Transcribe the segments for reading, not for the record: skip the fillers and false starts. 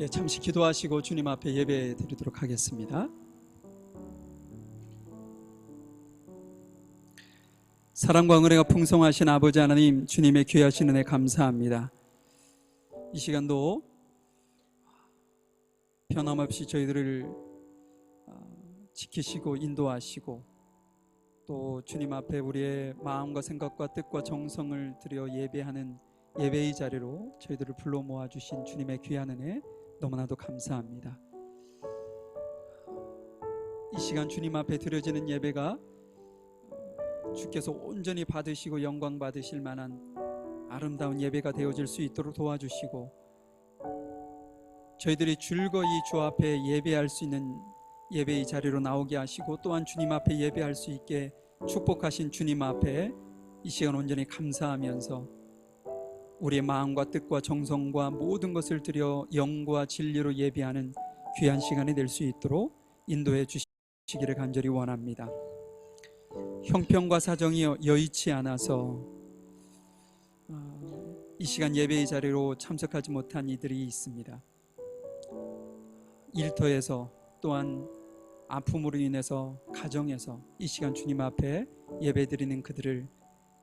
잠시 기도하시고 주님 앞에 예배 드리도록 하겠습니다. 사랑과 은혜가 풍성하신 아버지 하나님, 주님의 귀하신 은혜 감사합니다. 이 시간도 변함없이 저희들을 지키시고 인도하시고 또 주님 앞에 우리의 마음과 생각과 뜻과 정성을 들여 예배하는 예배의 자리로 저희들을 불러 모아주신 주님의 귀한 은혜 너무나도 감사합니다. 이 시간 주님 앞에 드려지는 예배가 주께서 온전히 받으시고 영광 받으실 만한 아름다운 예배가 되어질 수 있도록 도와주시고 저희들이 즐거이 주 앞에 예배할 수 있는 예배의 자리로 나오게 하시고 또한 주님 앞에 예배할 수 있게 축복하신 주님 앞에 이 시간 온전히 감사하면서 우리의 마음과 뜻과 정성과 모든 것을 들여 영과 진리로 예배하는 귀한 시간이 될 수 있도록 인도해 주시기를 간절히 원합니다. 형편과 사정이 여의치 않아서 이 시간 예배의 자리로 참석하지 못한 이들이 있습니다. 일터에서 또한 아픔으로 인해서 가정에서 이 시간 주님 앞에 예배드리는 그들을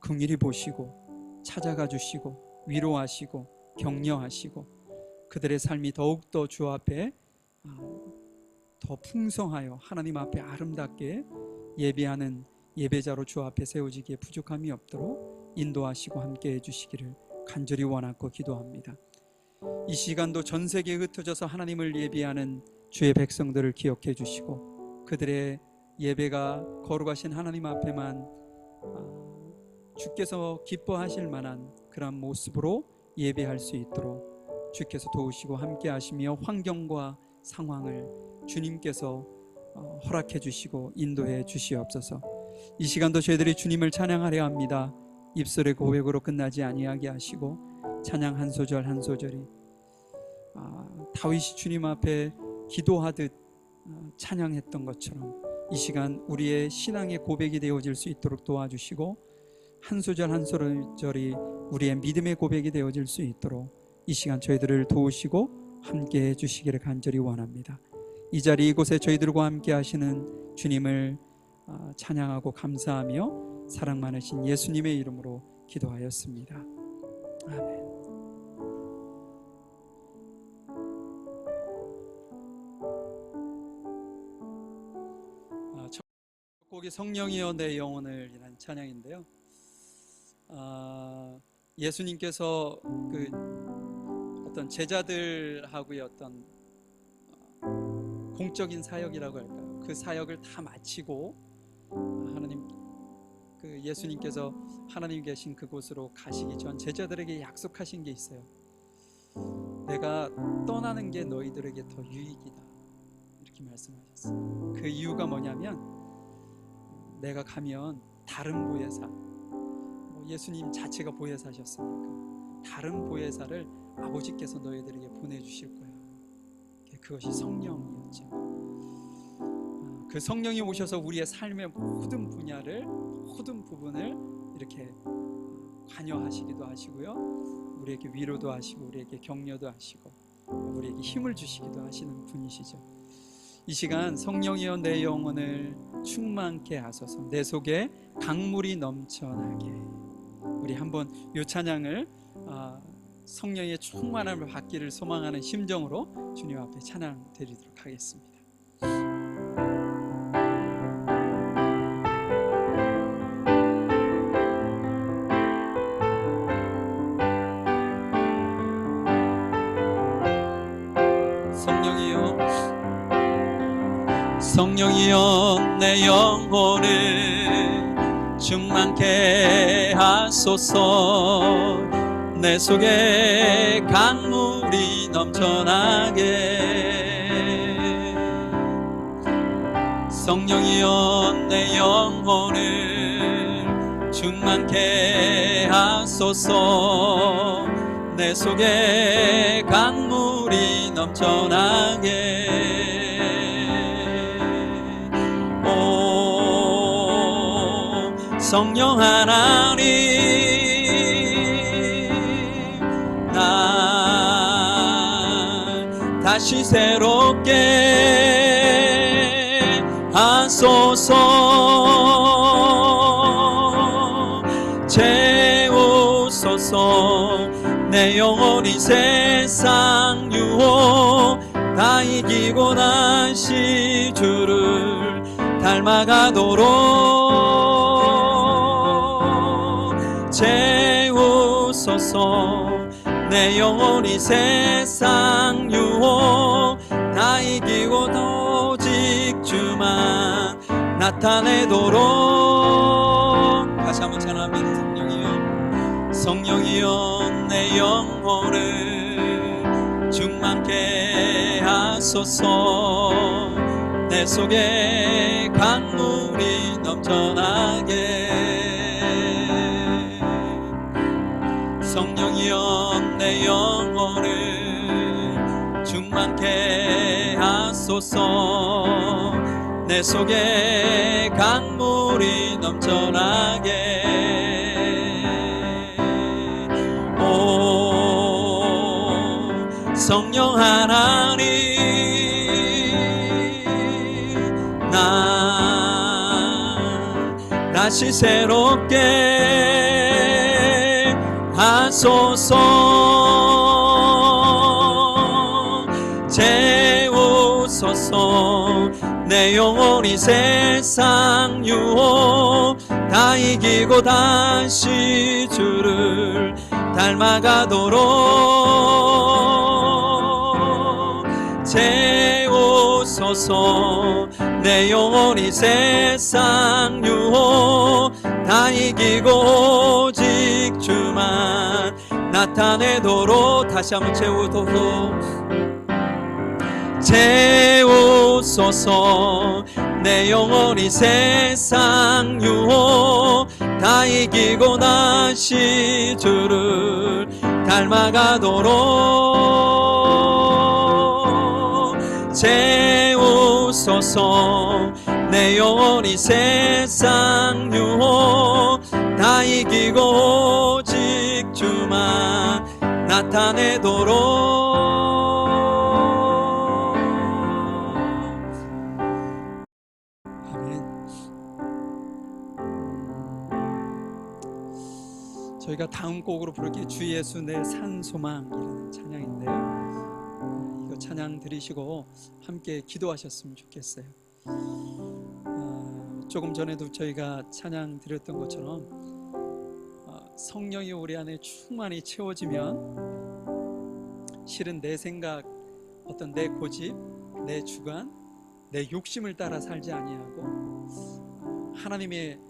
긍휼히 보시고 찾아가 주시고 위로하시고 격려하시고 그들의 삶이 더욱더 주 앞에 더 풍성하여 하나님 앞에 아름답게 예배하는 예배자로 주 앞에 세워지기에 부족함이 없도록 인도하시고 함께 해주시기를 간절히 원하고 기도합니다. 이 시간도 전 세계에 흩어져서 하나님을 예배하는 주의 백성들을 기억해 주시고 그들의 예배가 거룩하신 하나님 앞에만 주께서 기뻐하실 만한 그런 모습으로 예배할 수 있도록 주께서 도우시고 함께 하시며 환경과 상황을 주님께서 허락해 주시고 인도해 주시옵소서. 이 시간도 저희들이 주님을 찬양하려 합니다. 입술의 고백으로 끝나지 아니하게 하시고 찬양 한 소절 한 소절이 다윗이 주님 앞에 기도하듯 찬양했던 것처럼 이 시간 우리의 신앙의 고백이 되어질 수 있도록 도와주시고 한 소절 한 소절이 우리의 믿음의 고백이 되어질 수 있도록 이 시간 저희들을 도우시고 함께 해주시기를 간절히 원합니다. 이 자리 이곳에 저희들과 함께 하시는 주님을 찬양하고 감사하며 사랑 많으신 예수님의 이름으로 기도하였습니다. 아멘. 첫 곡이 성령이여 내 영혼을 이란 찬양인데요. 예수님께서 그 어떤 제자들하고의 어떤 공적인 사역이라고 할까요? 그 사역을 다 마치고 하나님 그 예수님께서 하나님 계신 그곳으로 가시기 전 제자들에게 약속하신 게 있어요. 내가 떠나는 게 너희들에게 더 유익이다 이렇게 말씀하셨어요. 그 이유가 뭐냐면 내가 가면 다른 보혜사, 예수님 자체가 보혜사셨으니까 다른 보혜사를 아버지께서 너희들에게 보내주실 거야. 그것이 성령이었죠. 그 성령이 오셔서 우리의 삶의 모든 분야를 모든 부분을 이렇게 관여하시기도 하시고요, 우리에게 위로도 하시고 우리에게 격려도 하시고 우리에게 힘을 주시기도 하시는 분이시죠. 이 시간 성령이여 내 영혼을 충만케 하소서, 내 속에 강물이 넘쳐나게. 우리 한번 이 찬양을 성령의 충만함을 받기를 소망하는 심정으로 주님 앞에 찬양 드리도록 하겠습니다. 성령이여 내 영혼을 충만케 하소서, 내 속에 강물이 넘쳐나게. 성령이여 내 영혼을 충만케 하소서, 내 속에 강물이 넘쳐나게. 성령 하나님, 날 다시 새롭게 하소서. 채우소서. 내 영혼이 세상 유혹 다 이기고 다시 주를 닮아가도록 채우소서. 내 영혼이 세상 유혹 다 이기고 오직 주만 나타내도록. 다시 한번 찬양합니다. 성령이여, 성령이여, 내 영혼을 충만케 하소서. 내 속에 강물이 넘쳐나게. 성령이여, 내 영혼을 충만케 하소서. 내 속에 강물이 넘쳐나게. 오 성령 하나님, 나 다시 새롭게 하소서. 채우소서. 내 영혼이 세상 유혹 다 이기고 다시 주를 닮아가도록 채우소서. 내 영혼이 세상 유혹 다 이기고 오직 주만 나타내도록. 다시 한번 채우소서. 채우소서. 내 영혼이 세상 유혹 다 이기고 다시 주를 닮아가도록 채우소서. 내 영혼이 세상 유혹 다 이기고 오직 주만 나타내도록. 저희가 다음 곡으로 부를게 주 예수 내 산 소망이라는 찬양인데요. 이거 찬양 들으시고 함께 기도하셨으면 좋겠어요. 조금 전에도 저희가 찬양 드렸던 것처럼 성령이 우리 안에 충만히 채워지면 실은 내 생각, 어떤 내 고집, 내 주관, 내 욕심을 따라 살지 아니하고 하나님의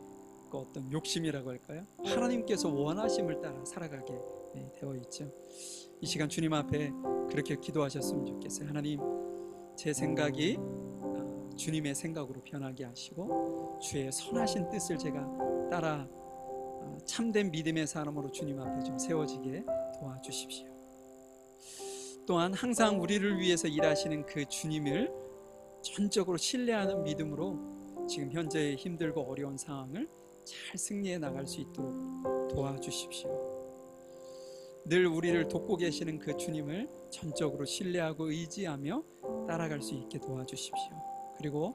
어떤 욕심이라고 할까요? 하나님께서 원하심을 따라 살아가게 되어 있죠. 이 시간 주님 앞에 그렇게 기도하셨으면 좋겠어요. 하나님, 제 생각이 주님의 생각으로 변하게 하시고 주의 선하신 뜻을 제가 따라 참된 믿음의 사람으로 주님 앞에 좀 세워지게 도와주십시오. 또한 항상 우리를 위해서 일하시는 그 주님을 전적으로 신뢰하는 믿음으로 지금 현재의 힘들고 어려운 상황을 잘 승리해 나갈 수 있도록 도와주십시오. 늘 우리를 돕고 계시는 그 주님을 전적으로 신뢰하고 의지하며 따라갈 수 있게 도와주십시오. 그리고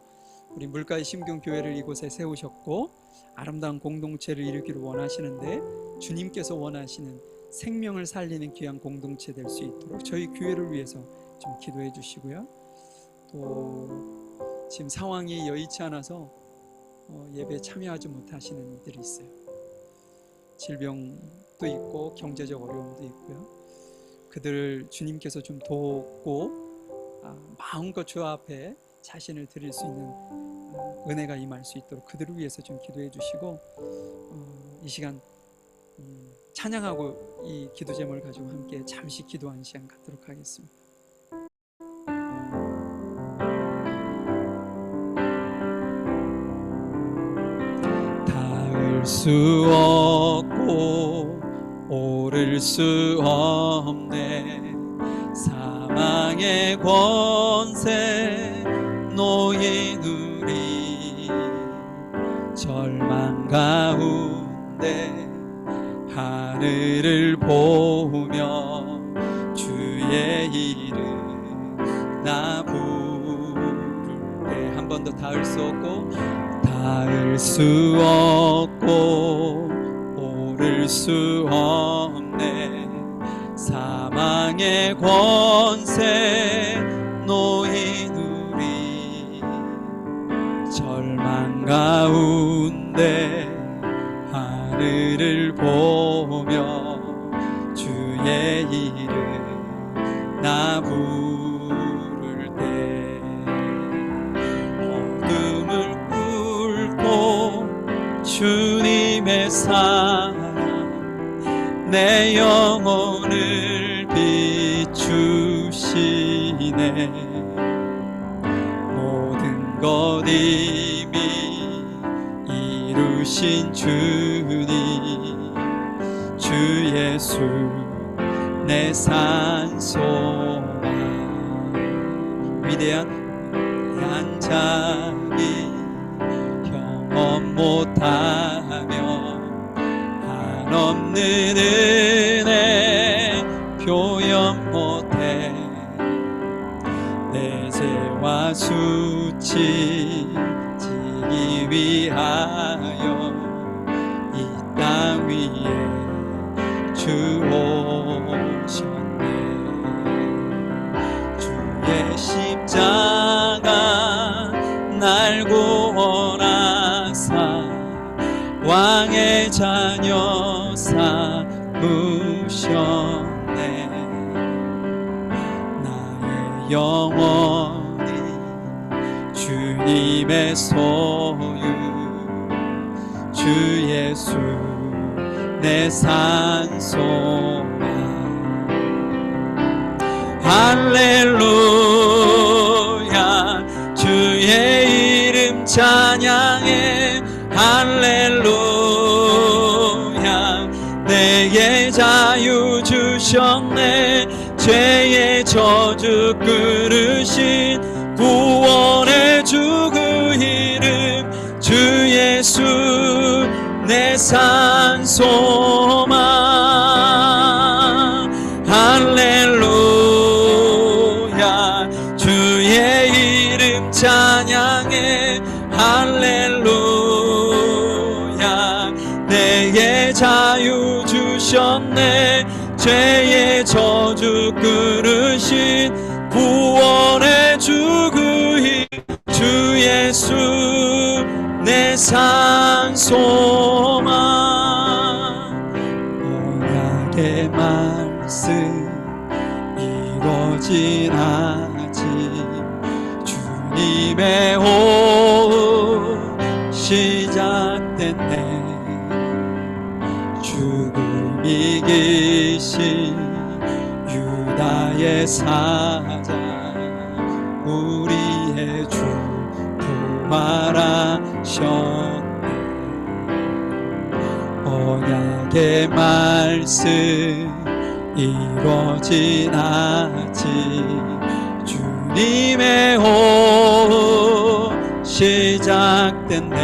우리 물가의 심경교회를 이곳에 세우셨고 아름다운 공동체를 이루기를 원하시는데 주님께서 원하시는 생명을 살리는 귀한 공동체 될 수 있도록 저희 교회를 위해서 좀 기도해 주시고요. 또 지금 상황이 여의치 않아서 예배에 참여하지 못하시는 이들이 있어요. 질병도 있고 경제적 어려움도 있고요. 그들을 주님께서 좀 돕고 마음껏 주 앞에 자신을 드릴 수 있는 은혜가 임할 수 있도록 그들을 위해서 좀 기도해 주시고 이 시간 찬양하고 이 기도 제목을 가지고 함께 잠시 기도하는 시간 갖도록 하겠습니다. 닿을 수 없고 오를 수 없네 사망의 권세 놓인 우리 절망 가운데 하늘을 보며 주의 이름 번 더 닿을 수 없고 닿을 수 없고 오를 수 없네. 사망의 권세 노인 우리 절망 가운데 하늘을 보며 주의 이름 나 부를 때 어둠을 뚫고 주님의 사랑 내 영혼을 비추시네. 모든 것 이미 이루신 주님 주 예수 내 산소와 위대한 자기 경험 못하며 한없는 은혜 표현 못해 내 죄와 수치지기 위하여 이 땅 위에 주 오셨네. 주의 십자가 날 구원하사 왕의 자녀 삼으셨네. 나의 영혼이 주님의 소유 주 예수 내 산소와 할렐루야 주의 이름 찬양해. 할렐루야 내게 자유 주셨네. 죄의 저주 끊으신 구원의 주 그 이름 주 예수 내 산소망. 할렐루야 주의 이름 찬양해. 할렐루야 내게 자유 주셨네. 죄의 저주 끊으신 구원의 주 그 이름 주 예수 내 산소망. 언약의 말씀 이루어진 아직 주님의 호흡 시작됐네. 죽음 이기신 유다의 사자 우리의 주 부활하셨네. 언약의 말씀 이루어진 아직 주님의 호흡 시작됐네.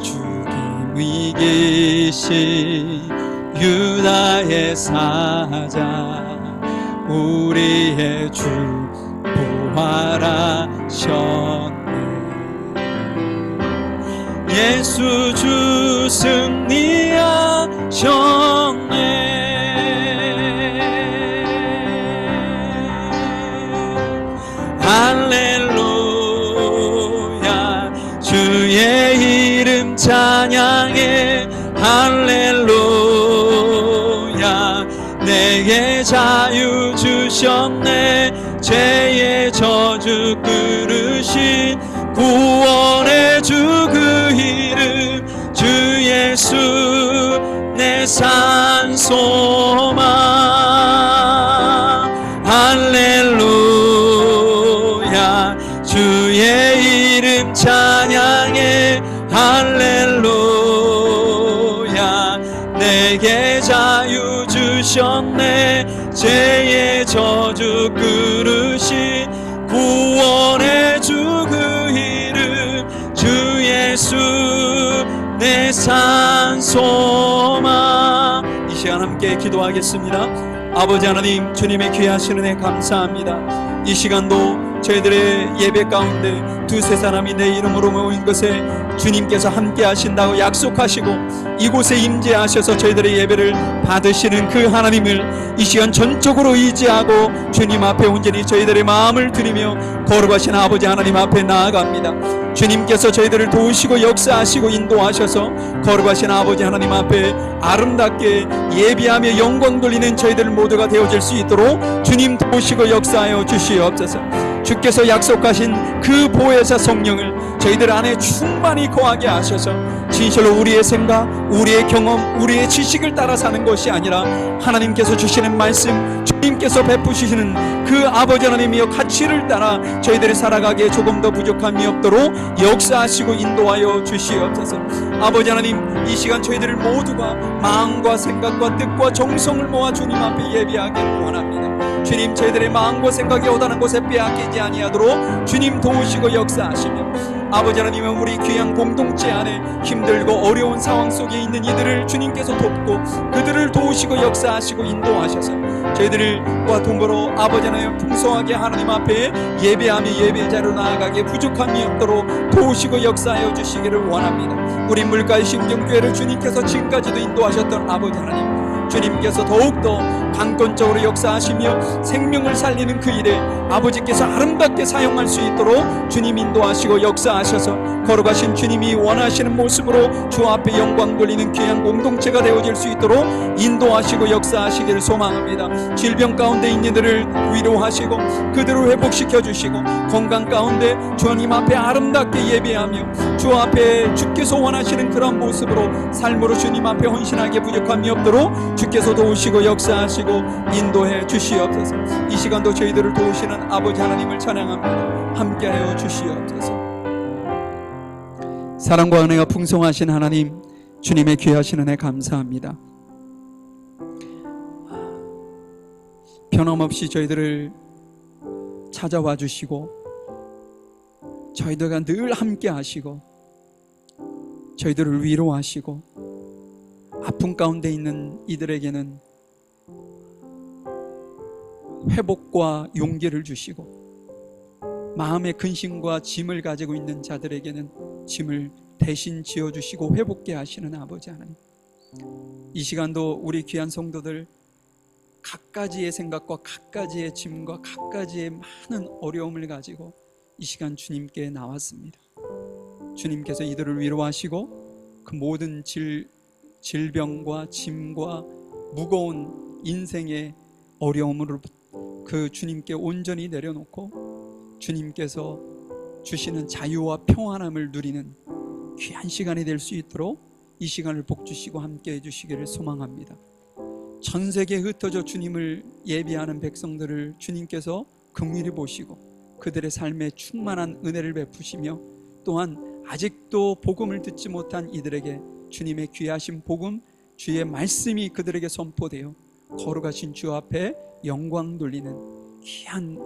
죽임 이기신 유다의 사자 우리의 주 부활하셨네. 예수 주 승리하셨네. 할렐루야 주의 이름 찬양해. 할렐루야 내게 자유 주셨네. 죄의 저주 끊으신 구원의 주 그 이름 주 예수 내 산소망. 할렐루야 주의 이름 찬양해. 할렐루야 내게 자유 주셨네. 죄의 저주 끊으신 구원의 주 그 이름 주 예수 내 산소망. 이 시간 함께 기도하겠습니다. 아버지 하나님, 주님의 귀하신 은혜 감사합니다. 이 시간도 저희들의 예배 가운데 두세 사람이 내 이름으로 모인 것에 주님께서 함께 하신다고 약속하시고 이곳에 임재하셔서 저희들의 예배를 받으시는 그 하나님을 이 시간 전적으로 의지하고 주님 앞에 온전히 저희들의 마음을 드리며 거룩하신 아버지 하나님 앞에 나아갑니다. 주님께서 저희들을 도우시고 역사하시고 인도하셔서 거룩하신 아버지 하나님 앞에 아름답게 예비하며 영광 돌리는 저희들 모두가 되어질 수 있도록 주님 도우시고 역사하여 주시옵소서. 주께서 약속하신 그 보혜사 성령을 저희들 안에 충만히 거하게 하셔서 진실로 우리의 생각, 우리의 경험, 우리의 지식을 따라 사는 것이 아니라 하나님께서 주시는 말씀, 주님께서 베푸시는 그 아버지 하나님이여 가치를 따라 저희들이 살아가기에 조금 더 부족함이 없도록 역사하시고 인도하여 주시옵소서. 아버지 하나님, 이 시간 저희들 모두가 마음과 생각과 뜻과 정성을 모아 주님 앞에 예비하기를 원합니다. 주님, 저희들의 마음과 생각이 오다는 곳에 빼앗기지 아니하도록 주님 도우시고 역사하시며 아버지 하나님은 우리 귀한 공동체 안에 힘들고 어려운 상황 속에 있는 이들을 주님께서 돕고 그들을 도우시고 역사하시고 인도하셔서 저희들과 동거로 아버지 하나님 풍성하게 하나님 앞에 예배하며 예배자로 나아가기에 부족함이 없도록 도우시고 역사하여 주시기를 원합니다. 우리 물가의 신경교회를 주님께서 지금까지도 인도하셨던 아버지 하나님, 주님께서 더욱더 강권적으로 역사하시며 생명을 살리는 그 일에 아버지께서 아름답게 사용할 수 있도록 주님 인도하시고 역사하셔서 거룩하신 주님이 원하시는 모습으로 주 앞에 영광 돌리는 귀한 공동체가 되어질 수 있도록 인도하시고 역사하시기를 소망합니다. 질병 가운데 있는 이들을 위로하시고 그들을 회복시켜 주시고 건강 가운데 주님 앞에 아름답게 예배하며 주 앞에 주께서 원하시는 그런 모습으로 삶으로 주님 앞에 헌신하기에 부족함이 없도록 주께서 도우시고 역사하시고 인도해 주시옵소서. 이 시간도 저희들을 도우시는 아버지 하나님을 찬양합니다. 함께하여 주시옵소서. 사랑과 은혜가 풍성하신 하나님, 주님의 귀하신 은혜 감사합니다. 변함없이 저희들을 찾아와 주시고 저희들과 늘 함께 하시고 저희들을 위로하시고 아픔 가운데 있는 이들에게는 회복과 용기를 주시고 마음의 근심과 짐을 가지고 있는 자들에게는 짐을 대신 지어주시고 회복케 하시는 아버지 하나님, 이 시간도 우리 귀한 성도들 각가지의 생각과 각가지의 짐과 각가지의 많은 어려움을 가지고 이 시간 주님께 나왔습니다. 주님께서 이들을 위로하시고 그 모든 질병과 짐과 무거운 인생의 어려움으로 그 주님께 온전히 내려놓고 주님께서 주시는 자유와 평안함을 누리는 귀한 시간이 될 수 있도록 이 시간을 복주시고 함께 해주시기를 소망합니다. 전 세계에 흩어져 주님을 예비하는 백성들을 주님께서 긍휼히 보시고 그들의 삶에 충만한 은혜를 베푸시며 또한 아직도 복음을 듣지 못한 이들에게 주님의 귀하신 복음, 주의 말씀이 그들에게 선포되어 거룩하신 주 앞에 영광 돌리는 귀한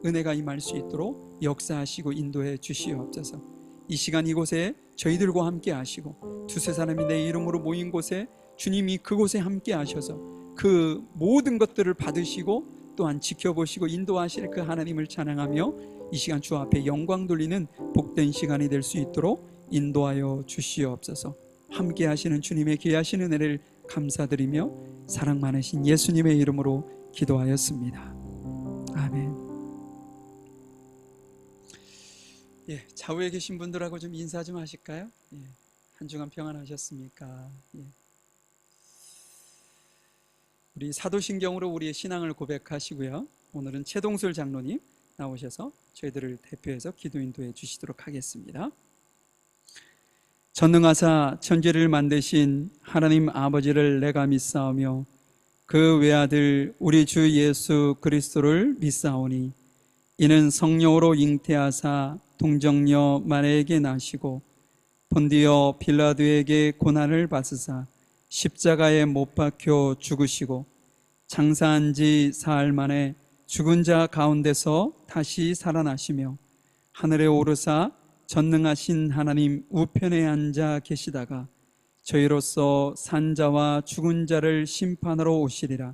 은혜가 임할 수 있도록 역사하시고 인도해 주시옵소서. 이 시간 이곳에 저희들과 함께 하시고 두세 사람이 내 이름으로 모인 곳에 주님이 그곳에 함께 하셔서 그 모든 것들을 받으시고 또한 지켜보시고 인도하실 그 하나님을 찬양하며 이 시간 주 앞에 영광 돌리는 복된 시간이 될 수 있도록 인도하여 주시옵소서. 함께 하시는 주님의 귀하신 은혜를 감사드리며 사랑 많으신 예수님의 이름으로 기도하였습니다. 아멘. 좌우에 계신 분들하고 좀 인사 좀 하실까요? 한 주간 평안하셨습니까? 우리 사도신경으로 우리의 신앙을 고백하시고요. 오늘은 최동술 장로님 나오셔서 저희들을 대표해서 기도 인도해 주시도록 하겠습니다. 전능하사 천지를 만드신 하나님 아버지를 내가 믿사오며 그 외아들 우리 주 예수 그리스도를 믿사오니 이는 성령으로 잉태하사 동정녀 마리아에게 나시고 본디오 빌라도에게 고난을 받으사 십자가에 못 박혀 죽으시고 장사한 지 사흘 만에 죽은 자 가운데서 다시 살아나시며 하늘에 오르사 전능하신 하나님 우편에 앉아 계시다가 저희로서 산 자와 죽은 자를 심판하러 오시리라.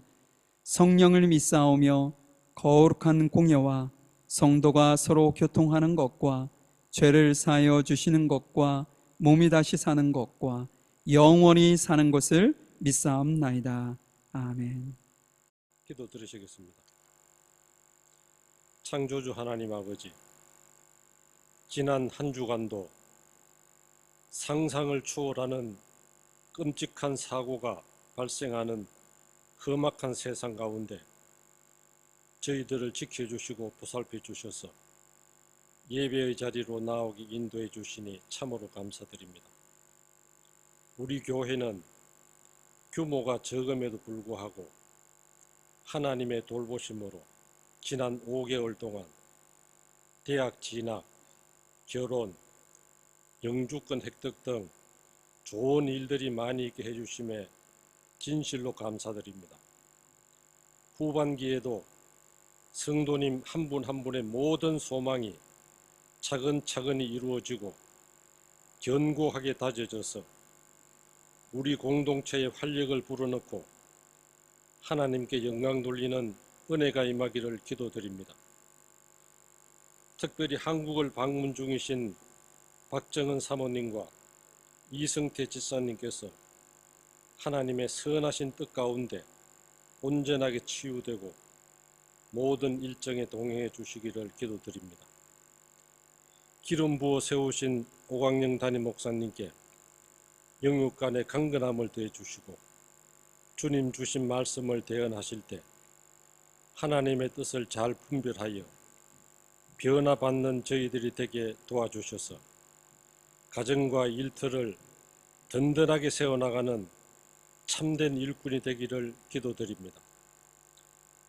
성령을 믿사오며 거룩한 공예와 성도가 서로 교통하는 것과 죄를 사하여 주시는 것과 몸이 다시 사는 것과 영원히 사는 것을 믿사옵나이다. 아멘. 기도 드리시겠습니다. 창조주 하나님 아버지, 지난 한 주간도 상상을 초월하는 끔찍한 사고가 발생하는 험악한 세상 가운데 저희들을 지켜주시고 보살펴 주셔서 예배의 자리로 나오기 인도해 주시니 참으로 감사드립니다. 우리 교회는 규모가 적음에도 불구하고 하나님의 돌보심으로 지난 5개월 동안 대학 진학, 결혼, 영주권 획득 등 좋은 일들이 많이 있게 해주심에 진실로 감사드립니다. 후반기에도 성도님 한 분 한 분의 모든 소망이 차근차근히 이루어지고 견고하게 다져져서 우리 공동체의 활력을 불어넣고 하나님께 영광 돌리는 은혜가 임하기를 기도드립니다. 특별히 한국을 방문 중이신 박정은 사모님과 이승태 집사님께서 하나님의 선하신 뜻 가운데 온전하게 치유되고 모든 일정에 동행해 주시기를 기도드립니다. 기름 부어 세우신 오광영 담임 목사님께 영육간의 강건함을 더해 주시고 주님 주신 말씀을 대언하실 때 하나님의 뜻을 잘 분별하여 변화받는 저희들이 되게 도와주셔서 가정과 일터를 든든하게 세워나가는 참된 일꾼이 되기를 기도드립니다.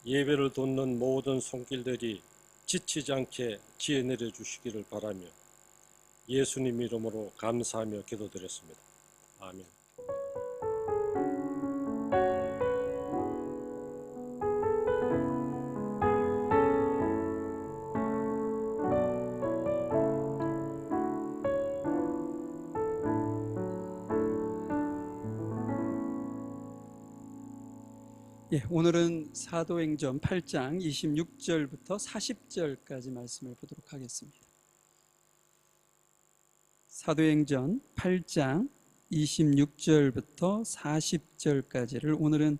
예배를 돕는 모든 손길들이 지치지 않게 지혜 내려주시기를 바라며 예수님 이름으로 감사하며 기도드렸습니다. 아멘. 예, 오늘은 사도행전 8장 26절부터 40절까지 말씀을 보도록 하겠습니다. 사도행전 8장 26절부터 40절까지를 오늘은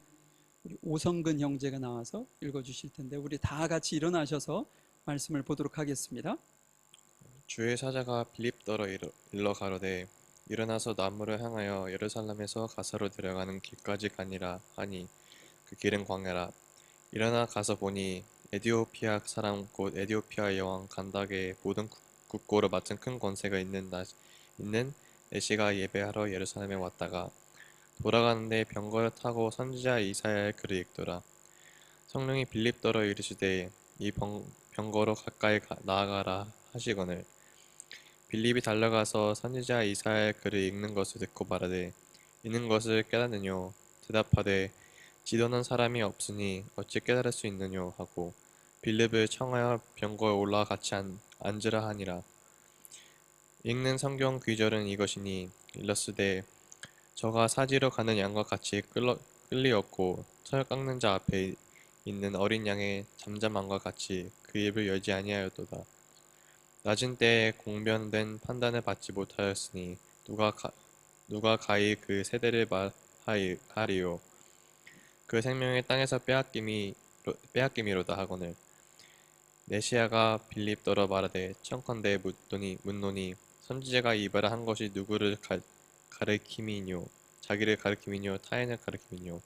우리 오성근 형제가 나와서 읽어주실 텐데 우리 다 같이 일어나셔서 말씀을 보도록 하겠습니다. 주의 사자가 빌립더러 일러 가로되 일어나서 나무를 향하여 예루살렘에서 가사로 내려가는 길까지 가니라 하니 그 길은 광야라. 일어나 가서 보니 에디오피아 사람 곧 에디오피아 여왕 간다게의 모든 국고를 맡은 큰 권세가 있는 내시가 예배하러 예루살렘에 왔다가 돌아가는데 병거를 타고 선지자 이사야의 글을 읽더라. 성령이 빌립더러 이르시되 이 병거로 가까이 나아가라 하시거늘 빌립이 달려가서 선지자 이사야의 글을 읽는 것을 듣고 말하되 읽는 것을 깨닫느뇨 대답하되 지도는 사람이 없으니 어찌 깨달을 수 있느뇨 하고 빌립을 청하여 병거에 올라와 같이 앉으라 하니라. 읽는 성경 귀절은 이것이니 일러스되 저가 사지로 가는 양과 같이 끌리었고 털 깎는 자 앞에 있는 어린 양의 잠잠함과 같이 그 입을 열지 아니하였도다. 낮은 때에 공변된 판단을 받지 못하였으니 누가 가히 그 세대를 말하리요. 그 생명의 땅에서 빼앗김이로다 하거늘 내시아가 빌립더러 말하되 청컨대 묻노니 선지자가 이바라 한 것이 누구를 가르킴이뇨 자기를 가르킴이뇨 타인을 가르킴이뇨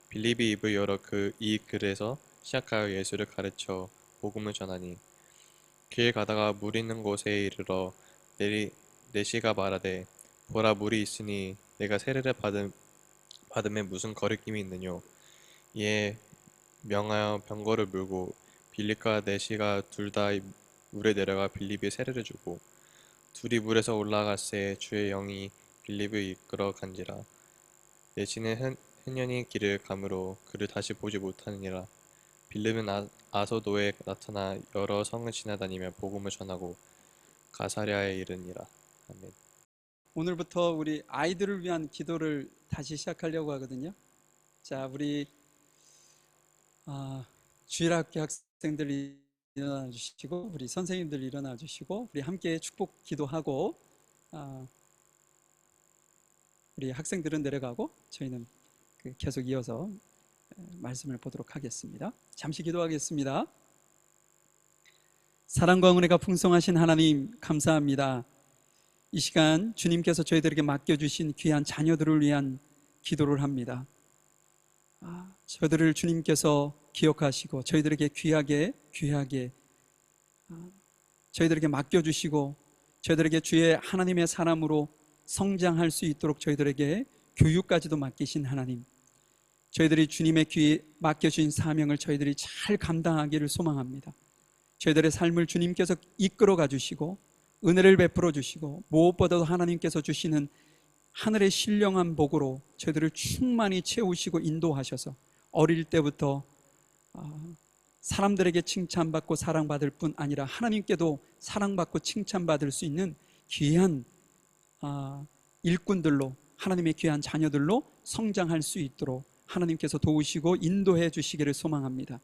빌립이 입을 열어 이 글에서 시작하여 예수를 가르쳐 복음을 전하니 길 가다가 물 있는 곳에 이르러 내시가 말하되 보라 물이 있으니 내가 세례를 받음에 무슨 거리낌이 있느뇨 이에 명하여 병거를 물고 빌립과 내시가 둘 다 물에 내려가 빌립이 세례를 주고 둘이 물에서 올라갈새 주의 영이 빌립을 이끌어 간지라. 내시는 흔연히 길을 가므로 그를 다시 보지 못하느니라. 빌립은 아소도에 나타나 여러 성을 지나다니며 복음을 전하고 가사랴에 이르니라. 아멘. 오늘부터 우리 아이들을 위한 기도를 다시 시작하려고 하거든요. 자, 우리 주일학교 학생들 일어나 주시고, 우리 선생님들 일어나 주시고, 우리 함께 축복 기도하고, 우리 학생들은 내려가고 저희는 계속 이어서 말씀을 보도록 하겠습니다. 잠시 기도하겠습니다. 사랑과 은혜가 풍성하신 하나님, 감사합니다. 이 시간 주님께서 저희들에게 맡겨주신 귀한 자녀들을 위한 기도를 합니다. 저희들을 주님께서 기억하시고 저희들에게 귀하게 저희들에게 맡겨주시고 저희들에게 주의 하나님의 사람으로 성장할 수 있도록 저희들에게 교육까지도 맡기신 하나님, 저희들이 주님의 귀에 맡겨주신 사명을 저희들이 잘 감당하기를 소망합니다. 저희들의 삶을 주님께서 이끌어가 주시고 은혜를 베풀어 주시고 무엇보다도 하나님께서 주시는 하늘의 신령한 복으로 저희들을 충만히 채우시고 인도하셔서 어릴 때부터 사람들에게 칭찬받고 사랑받을 뿐 아니라 하나님께도 사랑받고 칭찬받을 수 있는 귀한 일꾼들로, 하나님의 귀한 자녀들로 성장할 수 있도록 하나님께서 도우시고 인도해 주시기를 소망합니다.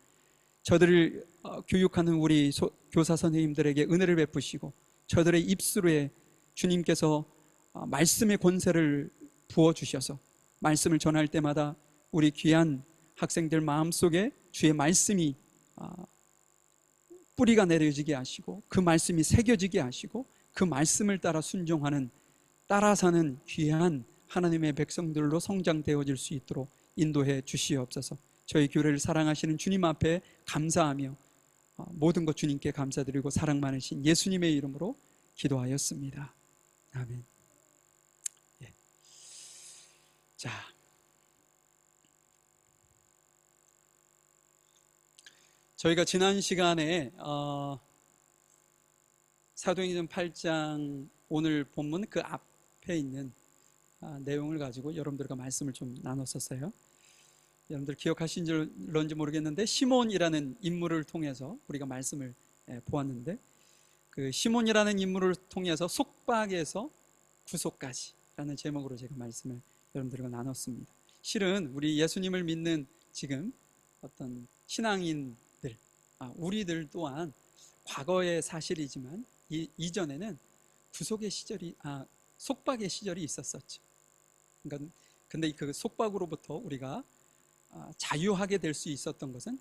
저들을 교육하는 우리 교사 선생님들에게 은혜를 베푸시고 저들의 입술에 주님께서 말씀의 권세를 부어주셔서 말씀을 전할 때마다 우리 귀한 학생들 마음속에 주의 말씀이 뿌리가 내려지게 하시고 그 말씀이 새겨지게 하시고 그 말씀을 따라 순종하는, 따라 사는 귀한 하나님의 백성들로 성장되어질 수 있도록 인도해 주시옵소서. 저희 교회를 사랑하시는 주님 앞에 감사하며 모든 것 주님께 감사드리고 사랑 많으신 예수님의 이름으로 기도하였습니다. 아멘. 예. 자, 저희가 지난 시간에 사도행전 8장 오늘 본문 그 앞에 있는 내용을 가지고 여러분들과 말씀을 좀 나눴었어요. 여러분들 기억하신지 모르겠는데 시몬이라는 인물을 통해서 우리가 말씀을 보았는데, 그 시몬이라는 인물을 통해서 속박에서 구속까지 라는 제목으로 제가 말씀을 여러분들과 나눴습니다. 실은 우리 예수님을 믿는 지금 어떤 신앙인들, 우리들 또한 과거의 사실이지만 이전에는 구속의 시절이, 속박의 시절이 있었었죠. 그러니까 근데 그 속박으로부터 우리가 자유하게 될 수 있었던 것은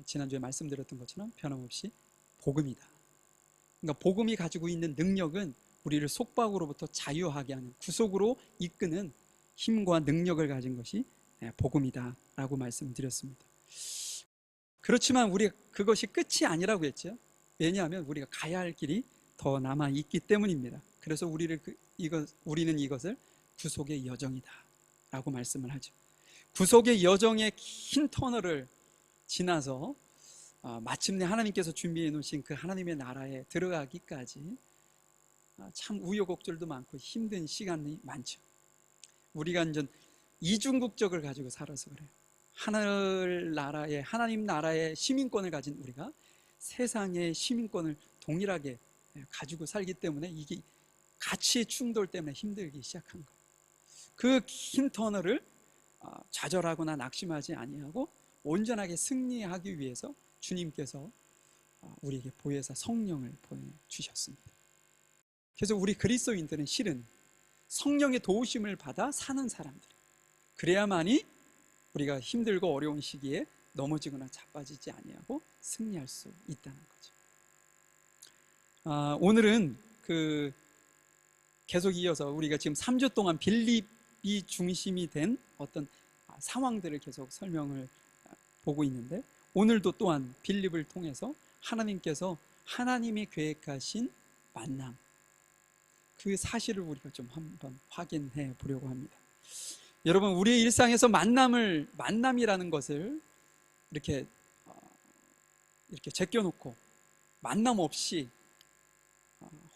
지난주에 말씀드렸던 것처럼 변함없이 복음이다. 그러니까 복음이 가지고 있는 능력은 우리를 속박으로부터 자유하게 하는, 구속으로 이끄는 힘과 능력을 가진 것이 복음이다 라고 말씀드렸습니다. 그렇지만 우리가 그것이 끝이 아니라고 했죠. 왜냐하면 우리가 가야 할 길이 더 남아 있기 때문입니다. 그래서 우리는 이것을 구속의 여정이다 라고 말씀을 하죠. 구속의 여정의 긴 터널을 지나서 마침내 하나님께서 준비해 놓으신 그 하나님의 나라에 들어가기까지 참 우여곡절도 많고 힘든 시간이 많죠. 우리가 완전 이중국적을 가지고 살아서 그래요. 하나님 나라의 시민권을 가진 우리가 세상의 시민권을 동일하게 가지고 살기 때문에 이게 가치의 충돌 때문에 힘들기 시작한 거예요. 그 긴 터널을 좌절하거나 낙심하지 아니하고 온전하게 승리하기 위해서 주님께서 우리에게 보혜사 성령을 보내주셨습니다. 그래서 우리 그리스도인들은 실은 성령의 도우심을 받아 사는 사람들이에요. 그래야만이 우리가 힘들고 어려운 시기에 넘어지거나 자빠지지 아니하고 승리할 수 있다는 거죠. 오늘은 계속 이어서 우리가 지금 3주 동안 빌립이 중심이 된 어떤 상황들을 계속 설명을 보고 있는데, 오늘도 또한 빌립을 통해서 하나님께서 하나님이 계획하신 만남, 그 사실을 우리가 좀 한번 확인해 보려고 합니다. 여러분, 우리의 일상에서 만남이라는 것을 이렇게 제껴놓고 만남 없이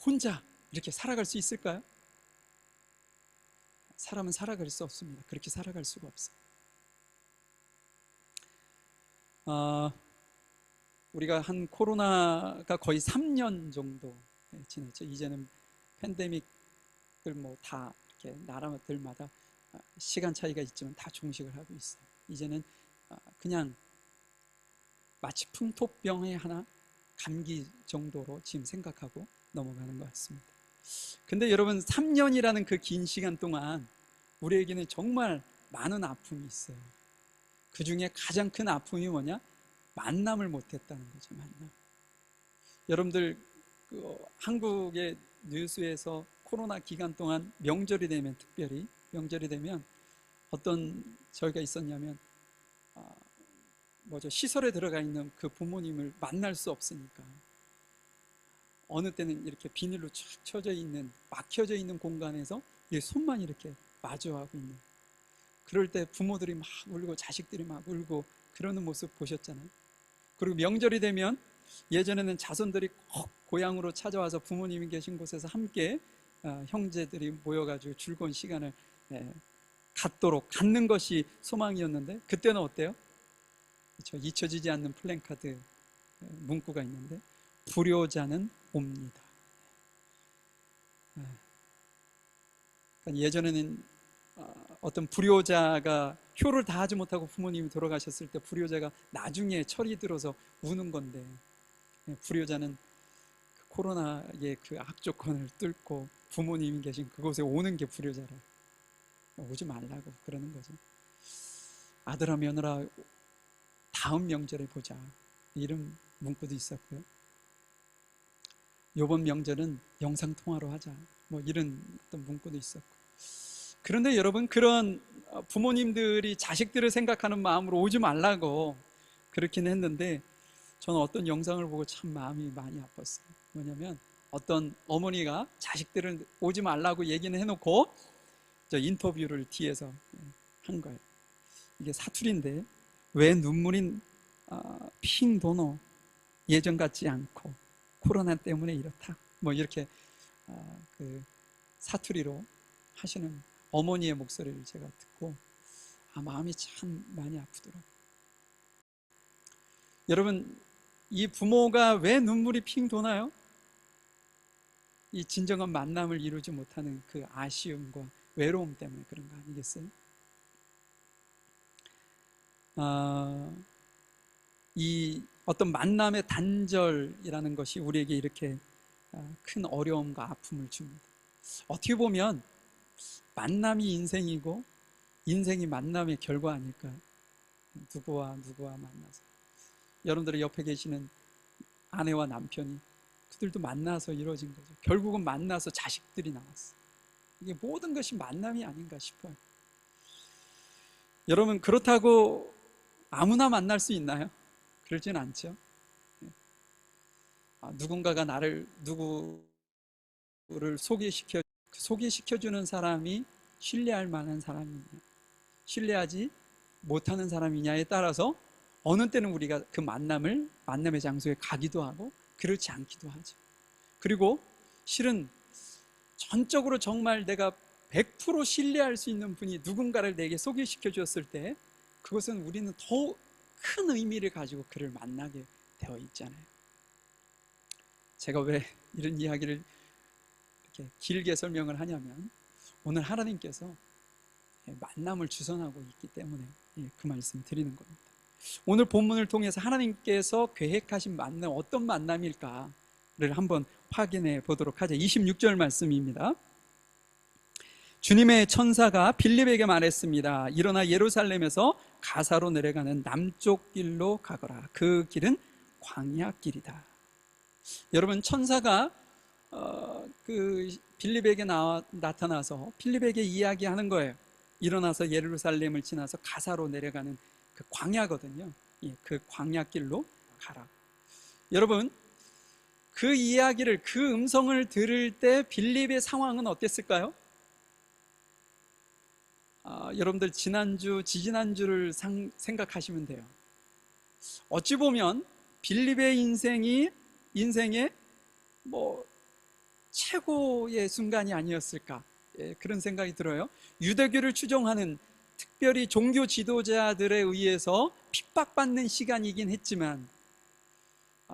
혼자 이렇게 살아갈 수 있을까요? 사람은 살아갈 수 없습니다. 그렇게 살아갈 수가 없어요. 우리가 한 코로나가 거의 3년 정도 지났죠. 이제는 팬데믹을 다 이렇게 나라들마다 시간 차이가 있지만 다 종식을 하고 있어요. 이제는 그냥 마치 풍토병의 하나, 감기 정도로 지금 생각하고 넘어가는 것 같습니다. 근데 여러분, 3년이라는 그 긴 시간 동안 우리에게는 정말 많은 아픔이 있어요. 그 중에 가장 큰 아픔이 뭐냐? 만남을 못했다는 거죠. 만남. 여러분들 한국의 뉴스에서 코로나 기간 동안 명절이 되면, 특별히 명절이 되면 어떤 저희가 있었냐면 시설에 들어가 있는 그 부모님을 만날 수 없으니까 어느 때는 이렇게 비닐로 쫙 쳐져 있는, 막혀져 있는 공간에서 손만 이렇게 마주하고 있는, 그럴 때 부모들이 막 울고 자식들이 막 울고 그러는 모습 보셨잖아요. 그리고 명절이 되면 예전에는 자손들이 꼭 고향으로 찾아와서 부모님이 계신 곳에서 함께 형제들이 모여가지고 즐거운 시간을 갖는 것이 소망이었는데, 그때는 어때요? 그렇죠? 잊혀지지 않는 플랜카드 문구가 있는데, 불효자는 옵니다. 그러니까 예전에는 어떤 불효자가 효를 다하지 못하고 부모님이 돌아가셨을 때 불효자가 나중에 철이 들어서 우는 건데, 불효자는 코로나의 그 악조건을 뚫고 부모님이 계신 그곳에 오는 게 불효자라. 오지 말라고 그러는 거죠. 아들아 며느라 다음 명절에 보자, 이런 문구도 있었고요. 이번 명절은 영상통화로 하자, 이런 어떤 문구도 있었고. 그런데 여러분, 그런 부모님들이 자식들을 생각하는 마음으로 오지 말라고 그렇긴 했는데, 저는 어떤 영상을 보고 참 마음이 많이 아팠어요. 뭐냐면 어떤 어머니가 자식들을 오지 말라고 얘기는 해놓고 저 인터뷰를 뒤에서 한 거예요. 이게 사투리인데, 왜 눈물이 핑 도노, 예전 같지 않고 코로나 때문에 이렇다, 이렇게 그 사투리로 하시는 어머니의 목소리를 제가 듣고 마음이 참 많이 아프더라고요. 여러분, 이 부모가 왜 눈물이 핑 도나요? 이 진정한 만남을 이루지 못하는 그 아쉬움과 외로움 때문에 그런 거 아니겠어요? 이 어떤 만남의 단절이라는 것이 우리에게 이렇게 큰 어려움과 아픔을 줍니다. 어떻게 보면 만남이 인생이고 인생이 만남의 결과 아닐까요? 누구와 만나서, 여러분들의 옆에 계시는 아내와 남편이 그들도 만나서 이루어진 거죠. 결국은 만나서 자식들이 나왔어요. 이게 모든 것이 만남이 아닌가 싶어요. 여러분, 그렇다고 아무나 만날 수 있나요? 그러진 않죠. 누군가가 누구를 소개시켜주는 사람이 신뢰할 만한 사람이냐, 신뢰하지 못하는 사람이냐에 따라서 어느 때는 우리가 그 만남의 장소에 가기도 하고 그렇지 않기도 하죠. 그리고 실은 전적으로 정말 내가 100% 신뢰할 수 있는 분이 누군가를 내게 소개시켜 주었을 때, 그것은 우리는 더 큰 의미를 가지고 그를 만나게 되어 있잖아요. 제가 왜 이런 이야기를 이렇게 길게 설명을 하냐면, 오늘 하나님께서 만남을 주선하고 있기 때문에 그 말씀 드리는 겁니다. 오늘 본문을 통해서 하나님께서 계획하신 만남, 어떤 만남일까를 한번 확인해 보도록 하죠. 26절 말씀입니다. 주님의 천사가 빌립에게 말했습니다. 일어나 예루살렘에서 가사로 내려가는 남쪽 길로 가거라. 그 길은 광야 길이다. 여러분, 천사가 그 빌립에게 나타나서 빌립에게 이야기하는 거예요. 일어나서 예루살렘을 지나서 가사로 내려가는 그 광야거든요. 그 광야 길로 가라. 여러분, 그 이야기를, 그 음성을 들을 때 빌립의 상황은 어땠을까요? 여러분들 지지난주를 생각하시면 돼요. 어찌 보면 빌립의 인생의 최고의 순간이 아니었을까, 그런 생각이 들어요. 유대교를 추종하는, 특별히 종교 지도자들에 의해서 핍박받는 시간이긴 했지만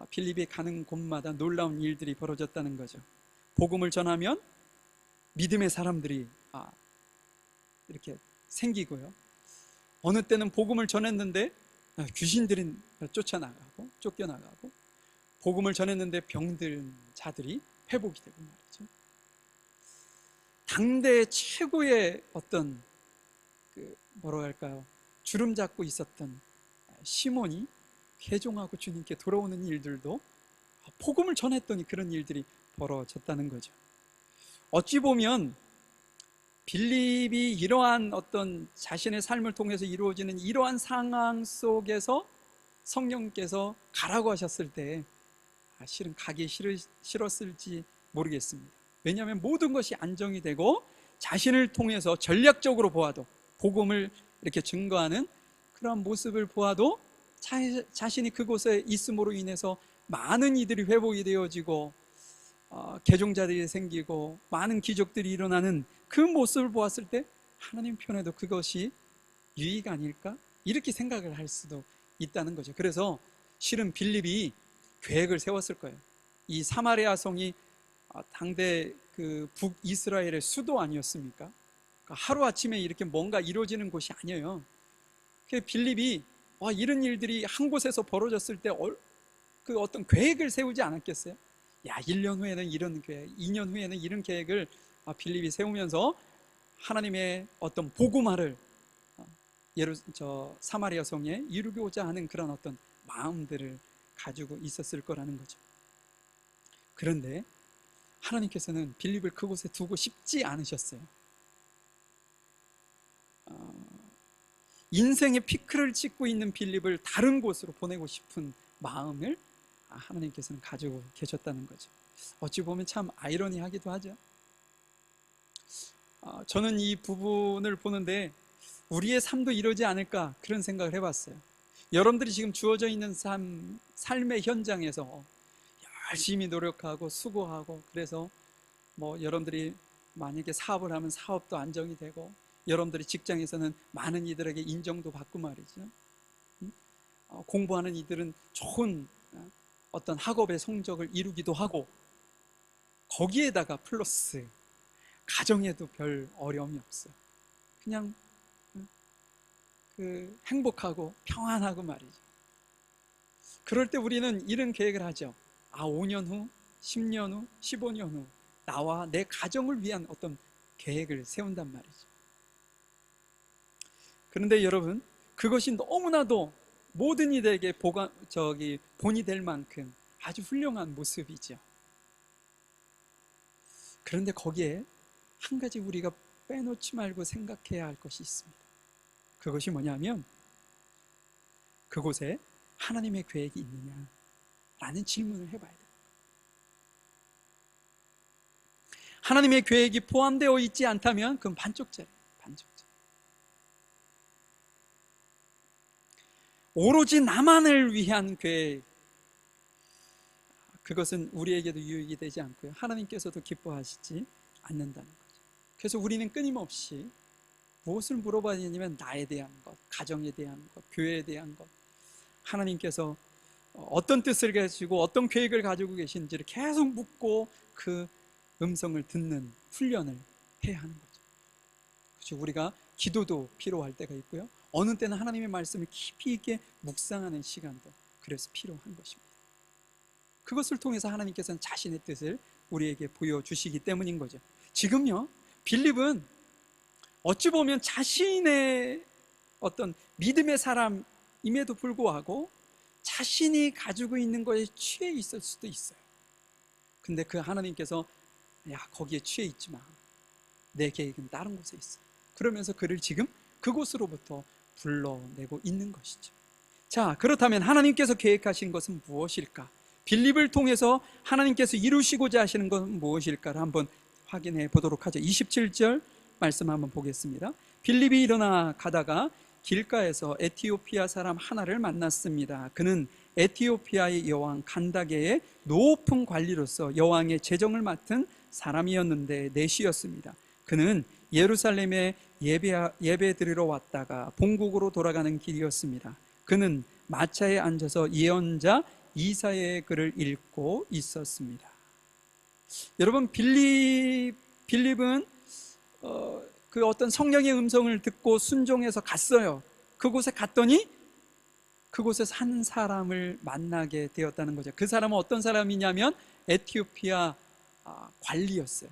빌립이 가는 곳마다 놀라운 일들이 벌어졌다는 거죠. 복음을 전하면 믿음의 사람들이 이렇게 생기고요. 어느 때는 복음을 전했는데 귀신들이 쫓아나가고, 쫓겨나가고, 복음을 전했는데 병든 자들이 회복이 되고 말이죠. 당대 최고의 어떤 뭐라고 할까요? 주름 잡고 있었던 시몬이 회종하고 주님께 돌아오는 일들도 복음을 전했더니 그런 일들이 벌어졌다는 거죠. 어찌 보면 빌립이 이러한 어떤 자신의 삶을 통해서 이루어지는 이러한 상황 속에서 성령께서 가라고 하셨을 때 실은 가기 싫었을지 모르겠습니다. 왜냐하면 모든 것이 안정이 되고 자신을 통해서 전략적으로 보아도 복음을 이렇게 증거하는 그런 모습을 보아도 자신이 그곳에 있음으로 인해서 많은 이들이 회복이 되어지고 개종자들이 생기고 많은 기적들이 일어나는 그 모습을 보았을 때 하나님 편에도 그것이 유익 아닐까? 이렇게 생각을 할 수도 있다는 거죠. 그래서 실은 빌립이 계획을 세웠을 거예요. 이 사마리아 성이 당대 그 북이스라엘의 수도 아니었습니까? 그러니까 하루아침에 이렇게 뭔가 이루어지는 곳이 아니에요. 그래서 빌립이 이런 일들이 한 곳에서 벌어졌을 때 그 어떤 계획을 세우지 않았겠어요? 1년 후에는 이런 계획, 2년 후에는 이런 계획을 빌립이 세우면서 하나님의 어떤 복음화를 사마리아 성에 이루고자 하는 그런 어떤 마음들을 가지고 있었을 거라는 거죠. 그런데 하나님께서는 빌립을 그곳에 두고 싶지 않으셨어요. 인생의 피크를 찍고 있는 빌립을 다른 곳으로 보내고 싶은 마음을 하나님께서는 가지고 계셨다는 거죠. 어찌 보면 참 아이러니하기도 하죠. 저는 이 부분을 보는데 우리의 삶도 이러지 않을까 그런 생각을 해봤어요. 여러분들이 지금 주어져 있는 삶의 현장에서 열심히 노력하고 수고하고, 그래서 여러분들이 만약에 사업을 하면 사업도 안정이 되고, 여러분들이 직장에서는 많은 이들에게 인정도 받고 말이죠. 공부하는 이들은 좋은 어떤 학업의 성적을 이루기도 하고, 거기에다가 플러스 가정에도 별 어려움이 없어요. 그냥 행복하고 평안하고 말이죠. 그럴 때 우리는 이런 계획을 하죠. 5년 후, 10년 후, 15년 후 나와 내 가정을 위한 어떤 계획을 세운단 말이죠. 그런데 여러분, 그것이 너무나도 모든 이들에게 본이 될 만큼 아주 훌륭한 모습이죠. 그런데 거기에 한 가지 우리가 빼놓지 말고 생각해야 할 것이 있습니다. 그것이 뭐냐면, 그곳에 하나님의 계획이 있느냐라는 질문을 해봐야 돼요. 하나님의 계획이 포함되어 있지 않다면 그건 반쪽짜리예요. 반쪽짜리. 오로지 나만을 위한 계획, 그것은 우리에게도 유익이 되지 않고요, 하나님께서도 기뻐하시지 않는다는 거죠. 그래서 우리는 끊임없이 무엇을 물어봐야 되냐면 나에 대한 것, 가정에 대한 것, 교회에 대한 것, 하나님께서 어떤 뜻을 가지고 어떤 계획을 가지고 계신지를 계속 묻고 그 음성을 듣는 훈련을 해야 하는 거죠. 그렇죠? 우리가 기도도 필요할 때가 있고요, 어느 때는 하나님의 말씀을 깊이 있게 묵상하는 시간도 그래서 필요한 것입니다. 그것을 통해서 하나님께서는 자신의 뜻을 우리에게 보여주시기 때문인 거죠. 지금요, 빌립은 어찌 보면 자신의 어떤 믿음의 사람임에도 불구하고 자신이 가지고 있는 것에 취해 있을 수도 있어요. 근데 그 하나님께서 거기에 취해 있지 마, 내 계획은 다른 곳에 있어, 그러면서 그를 지금 그곳으로부터 불러내고 있는 것이죠. 자, 그렇다면 하나님께서 계획하신 것은 무엇일까? 빌립을 통해서 하나님께서 이루시고자 하시는 것은 무엇일까를 한번 확인해 보도록 하죠. 27절 말씀 한번 보겠습니다. 빌립이 일어나 가다가 길가에서 에티오피아 사람 하나를 만났습니다. 그는 에티오피아의 여왕 간다게의 높은 관리로서 여왕의 재정을 맡은 사람이었는데 내시였습니다. 그는 예루살렘에 예배 드리러 왔다가 본국으로 돌아가는 길이었습니다. 그는 마차에 앉아서 예언자 이사야의 글을 읽고 있었습니다. 여러분, 빌립은 그 어떤 성령의 음성을 듣고 순종해서 갔어요. 그곳에 갔더니 그곳에서 한 사람을 만나게 되었다는 거죠. 그 사람은 어떤 사람이냐면 에티오피아 관리였어요.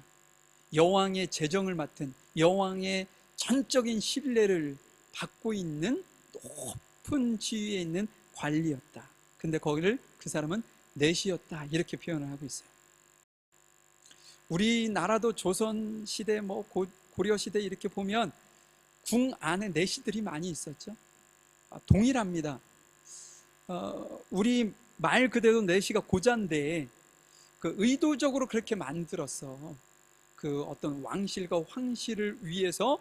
여왕의 재정을 맡은, 여왕의 전적인 신뢰를 받고 있는 높은 지위에 있는 관리였다. 근데 거기를 그 사람은 내시였다, 이렇게 표현을 하고 있어요. 우리나라도 조선시대, 고려시대 이렇게 보면 궁 안에 내시들이 많이 있었죠. 동일합니다. 우리 말 그대로 내시가 고자인데 그 의도적으로 그렇게 만들었어. 그 어떤 왕실과 황실을 위해서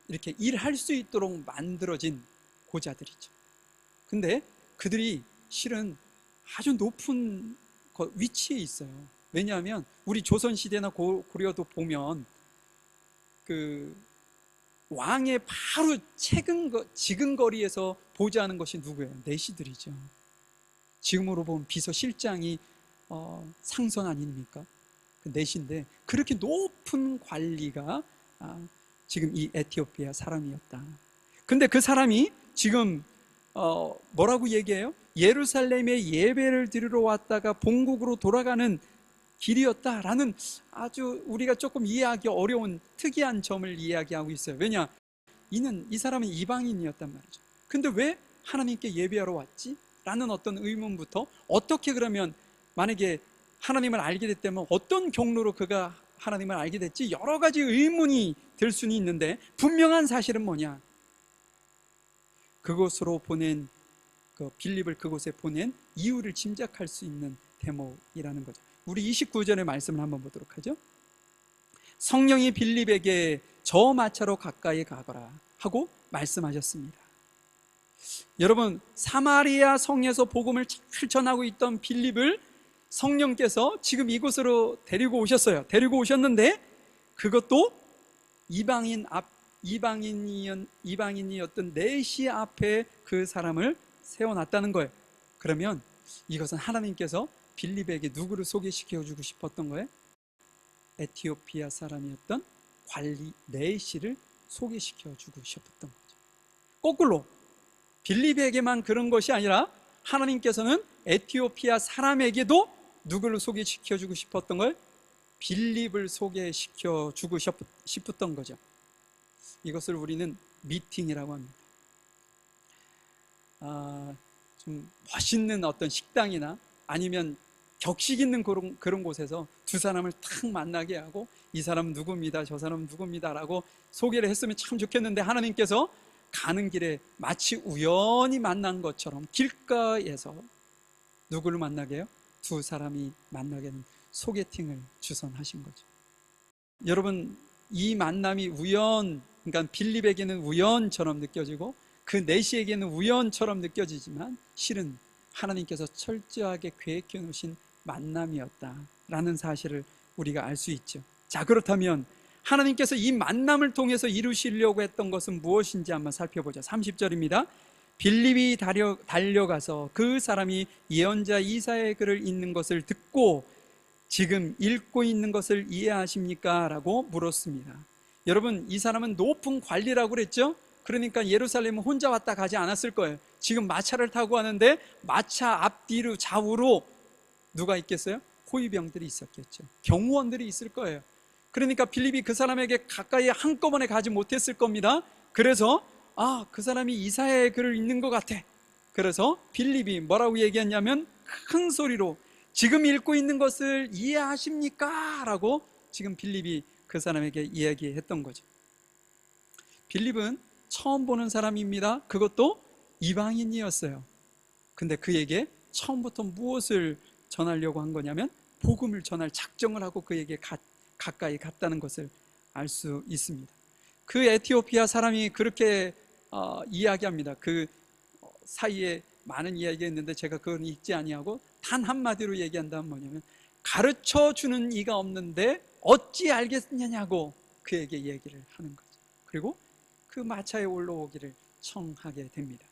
이렇게 일할 수 있도록 만들어진 고자들이죠. 근데 그들이 실은 아주 높은 위치에 있어요. 왜냐하면 우리 조선시대나 고려도 보면 그 왕의 바로 지근거리에서 보좌하는 것이 누구예요? 내시들이죠. 지금으로 보면 비서실장이 상선 아닙니까? 그 내시인데 그렇게 높은 관리가 지금 이 에티오피아 사람이었다. 근데 그 사람이 지금 뭐라고 얘기해요? 예루살렘에 예배를 드리러 왔다가 본국으로 돌아가는 길이었다라는 아주 우리가 조금 이해하기 어려운 특이한 점을 이야기하고 있어요. 왜냐? 이 사람은 이방인이었단 말이죠. 근데 왜 하나님께 예배하러 왔지? 라는 어떤 의문부터, 어떻게 그러면 만약에 하나님을 알게 됐다면 어떤 경로로 그가 하나님을 알게 됐지? 여러 가지 의문이 들 수는 있는데 분명한 사실은 뭐냐? 그곳으로 보낸 빌립을 그곳에 보낸 이유를 짐작할 수 있는 대목이라는 거죠. 우리 29절의 말씀을 한번 보도록 하죠. 성령이 빌립에게 저 마차로 가까이 가거라 하고 말씀하셨습니다. 여러분, 사마리아 성에서 복음을 잘 전하고 있던 빌립을 성령께서 지금 이곳으로 데리고 오셨어요. 데리고 오셨는데 그것도 이방인이었던 내시 앞에 그 사람을 세워놨다는 거예요. 그러면 이것은 하나님께서 빌립에게 누구를 소개시켜주고 싶었던 거예요? 에티오피아 사람이었던 관리 내시를 소개시켜주고 싶었던 거죠. 거꾸로 빌립에게만 그런 것이 아니라 하나님께서는 에티오피아 사람에게도 누구를 소개시켜주고 싶었던 거예요? 빌립을 소개시켜주고 싶었던 거죠. 이것을 우리는 미팅이라고 합니다. 좀 멋있는 어떤 식당이나 아니면 격식 있는 그런 곳에서 두 사람을 탁 만나게 하고 이 사람은 누구입니다, 저 사람은 누구입니다 라고 소개를 했으면 참 좋겠는데 하나님께서 가는 길에 마치 우연히 만난 것처럼 길가에서 누구를 만나게 해요? 두 사람이 만나게 되는 소개팅을 주선하신 거죠. 여러분, 이 만남이 그러니까 빌립에게는 우연처럼 느껴지고 그 내시에게는 우연처럼 느껴지지만 실은 하나님께서 철저하게 계획해 놓으신 만남이었다라는 사실을 우리가 알 수 있죠. 자, 그렇다면 하나님께서 이 만남을 통해서 이루시려고 했던 것은 무엇인지 한번 살펴보자. 30절입니다. 빌립이 달려가서 그 사람이 예언자 이사야의 글을 읽는 것을 듣고 지금 읽고 있는 것을 이해하십니까? 라고 물었습니다. 여러분, 이 사람은 높은 관리라고 그랬죠? 그러니까 예루살렘은 혼자 왔다 가지 않았을 거예요. 지금 마차를 타고 가는데 마차 앞뒤로 좌우로 누가 있겠어요? 호위병들이 있었겠죠. 경호원들이 있을 거예요. 그러니까 빌립이 그 사람에게 가까이 한꺼번에 가지 못했을 겁니다. 그래서 그 사람이 이사야의 글을 읽는 것 같아. 그래서 빌립이 뭐라고 얘기했냐면 큰 소리로 지금 읽고 있는 것을 이해하십니까? 라고 지금 빌립이 그 사람에게 이야기했던 거죠. 빌립은 처음 보는 사람입니다. 그것도 이방인이었어요. 근데 그에게 처음부터 무엇을 전하려고 한 거냐면 복음을 전할 작정을 하고 그에게 가까이 갔다는 것을 알 수 있습니다. 그 에티오피아 사람이 그렇게 이야기합니다. 그 사이에 많은 이야기가 있는데 제가 그건 읽지 아니하고 단 한마디로 얘기한다면 뭐냐면 가르쳐주는 이가 없는데 어찌 알겠느냐고 그에게 얘기를 하는 거죠. 그리고 그 마차에 올라오기를 청하게 됩니다.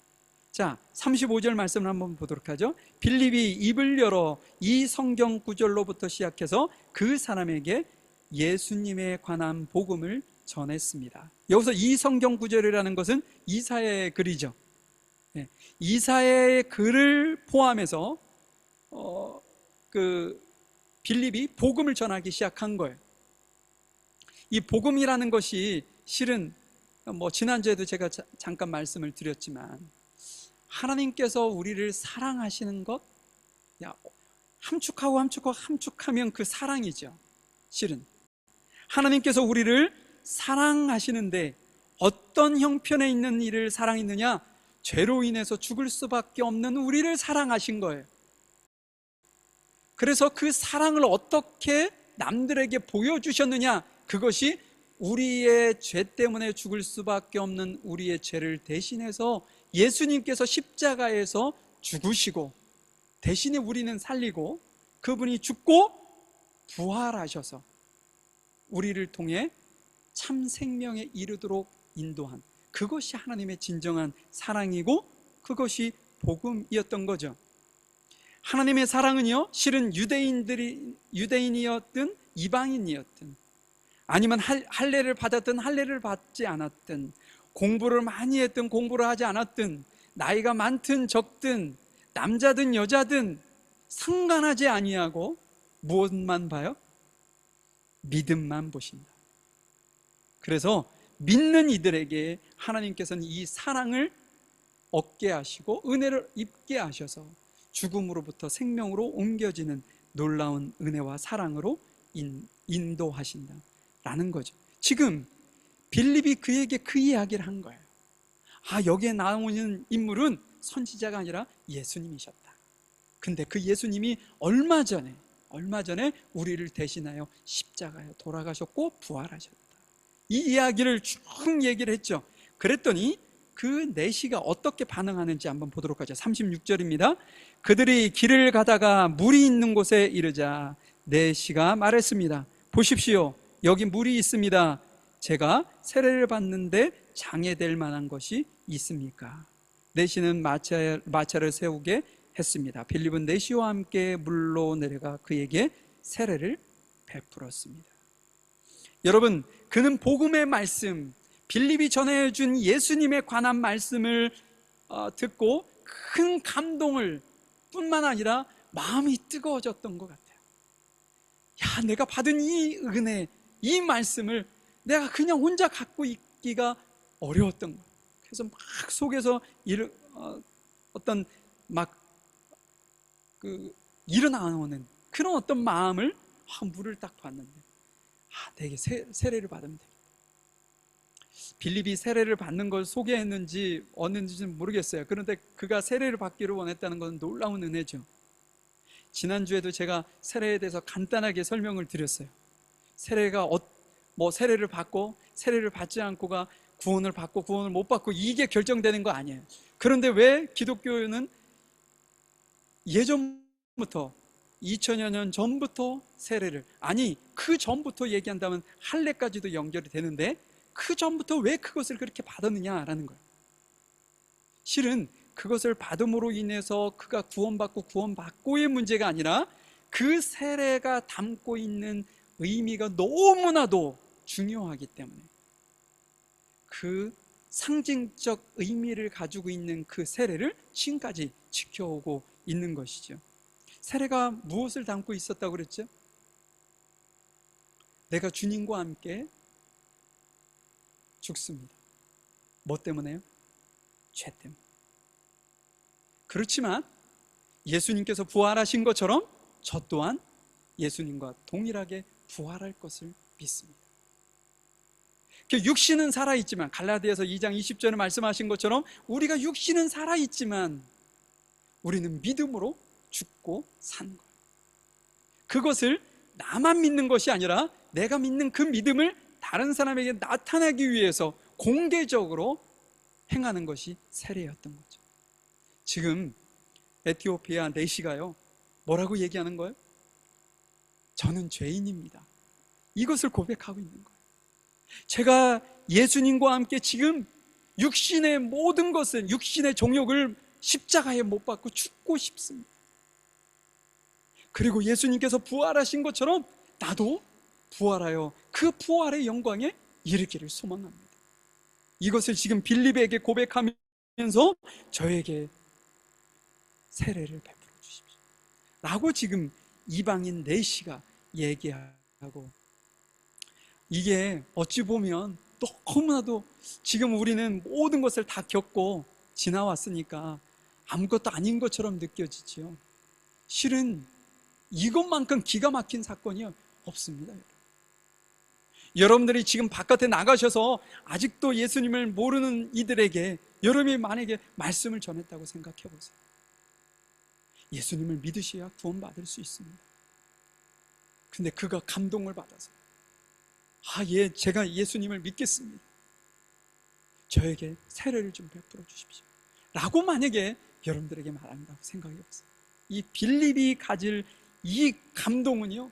자, 35절 말씀을 한번 보도록 하죠. 빌립이 입을 열어 이 성경 구절로부터 시작해서 그 사람에게 예수님에 관한 복음을 전했습니다. 여기서 이 성경 구절이라는 것은 이사야의 글이죠. 예, 이사야의 글을 포함해서 빌립이 복음을 전하기 시작한 거예요. 이 복음이라는 것이 실은 지난주에도 제가 잠깐 말씀을 드렸지만, 하나님께서 우리를 사랑하시는 것, 함축하면 그 사랑이죠. 실은 하나님께서 우리를 사랑하시는데 어떤 형편에 있는 이를 사랑했느냐? 죄로 인해서 죽을 수밖에 없는 우리를 사랑하신 거예요. 그래서 그 사랑을 어떻게 남들에게 보여주셨느냐? 그것이 우리의 죄 때문에 죽을 수밖에 없는 우리의 죄를 대신해서 예수님께서 십자가에서 죽으시고, 대신에 우리는 살리고, 그분이 죽고 부활하셔서 우리를 통해 참 생명에 이르도록 인도한, 그것이 하나님의 진정한 사랑이고 그것이 복음이었던 거죠. 하나님의 사랑은요, 실은 유대인이었든 이방인이었든, 아니면 할례를 받았든 할례를 받지 않았든, 공부를 많이 했든 공부를 하지 않았든, 나이가 많든 적든, 남자든 여자든 상관하지 아니하고 무엇만 봐요? 믿음만 보신다. 그래서 믿는 이들에게 하나님께서는 이 사랑을 얻게 하시고 은혜를 입게 하셔서 죽음으로부터 생명으로 옮겨지는 놀라운 은혜와 사랑으로 인도하신다라는 거죠. 지금 빌립이 그에게 그 이야기를 한 거예요. 여기에 나오는 인물은 선지자가 아니라 예수님이셨다. 근데 그 예수님이 얼마 전에 우리를 대신하여 십자가에 돌아가셨고 부활하셨다. 이 이야기를 쭉 얘기를 했죠. 그랬더니 그 내시가 어떻게 반응하는지 한번 보도록 하죠. 36절입니다. 그들이 길을 가다가 물이 있는 곳에 이르자 내시가 말했습니다. 보십시오, 여기 물이 있습니다. 제가 세례를 받는데 장애될 만한 것이 있습니까? 내시는 마차를 세우게 했습니다. 빌립은 내시와 함께 물로 내려가 그에게 세례를 베풀었습니다. 여러분, 그는 복음의 말씀, 빌립이 전해준 예수님에 관한 말씀을 듣고 큰 감동을 뿐만 아니라 마음이 뜨거워졌던 것 같아요. 내가 받은 이 은혜, 이 말씀을 내가 그냥 혼자 갖고 있기가 어려웠던 거예요. 그래서 막 속에서 일어나오는 그런 어떤 마음을, 물을 딱 봤는데 내게 세례를 받으면 되겠다. 빌립이 세례를 받는 걸 소개했는지 얻는지는 모르겠어요. 그런데 그가 세례를 받기를 원했다는 것은 놀라운 은혜죠. 지난주에도 제가 세례에 대해서 간단하게 설명을 드렸어요. 세례가 세례를 받고 세례를 받지 않고가 구원을 받고 구원을 못 받고 이게 결정되는 거 아니에요. 그런데 왜 기독교는 예전부터 2000여 년 전부터 세례를, 그 전부터 얘기한다면 할례까지도 연결이 되는데 그 전부터 왜 그것을 그렇게 받았느냐라는 거예요. 실은 그것을 받음으로 인해서 그가 구원받고의 문제가 아니라 그 세례가 담고 있는 의미가 너무나도 중요하기 때문에 그 상징적 의미를 가지고 있는 그 세례를 지금까지 지켜오고 있는 것이죠. 세례가 무엇을 담고 있었다고 그랬죠? 내가 주님과 함께 죽습니다. 뭐 때문에요? 죄 때문에. 그렇지만 예수님께서 부활하신 것처럼 저 또한 예수님과 동일하게 부활할 것을 믿습니다. 육신은 살아있지만, 갈라디아서 2장 20절에 말씀하신 것처럼 우리가 육신은 살아있지만 우리는 믿음으로 죽고 산 거예요. 그것을 나만 믿는 것이 아니라 내가 믿는 그 믿음을 다른 사람에게 나타내기 위해서 공개적으로 행하는 것이 세례였던 거죠. 지금 에티오피아 내시가요, 뭐라고 얘기하는 거예요? 저는 죄인입니다. 이것을 고백하고 있는 거예요. 제가 예수님과 함께 지금 육신의 모든 것은, 육신의 정욕을 십자가에 못 박고 죽고 싶습니다. 그리고 예수님께서 부활하신 것처럼 나도 부활하여 그 부활의 영광에 이르기를 소망합니다. 이것을 지금 빌립에게 고백하며 저에게 세례를 베풀어 주십시오 라고 지금 이방인 내시가 얘기하고, 이게 어찌 보면 너무나도 지금 우리는 모든 것을 다 겪고 지나왔으니까 아무것도 아닌 것처럼 느껴지지요. 실은 이것만큼 기가 막힌 사건이 없습니다. 여러분들이 지금 바깥에 나가셔서 아직도 예수님을 모르는 이들에게 여러분이 만약에 말씀을 전했다고 생각해 보세요. 예수님을 믿으셔야 구원받을 수 있습니다. 근데 그가 감동을 받아서 제가 예수님을 믿겠습니다. 저에게 세례를 좀 베풀어 주십시오 라고 만약에 여러분들에게 말한다고 생각해 보세요. 이 빌립이 가질 이 감동은요,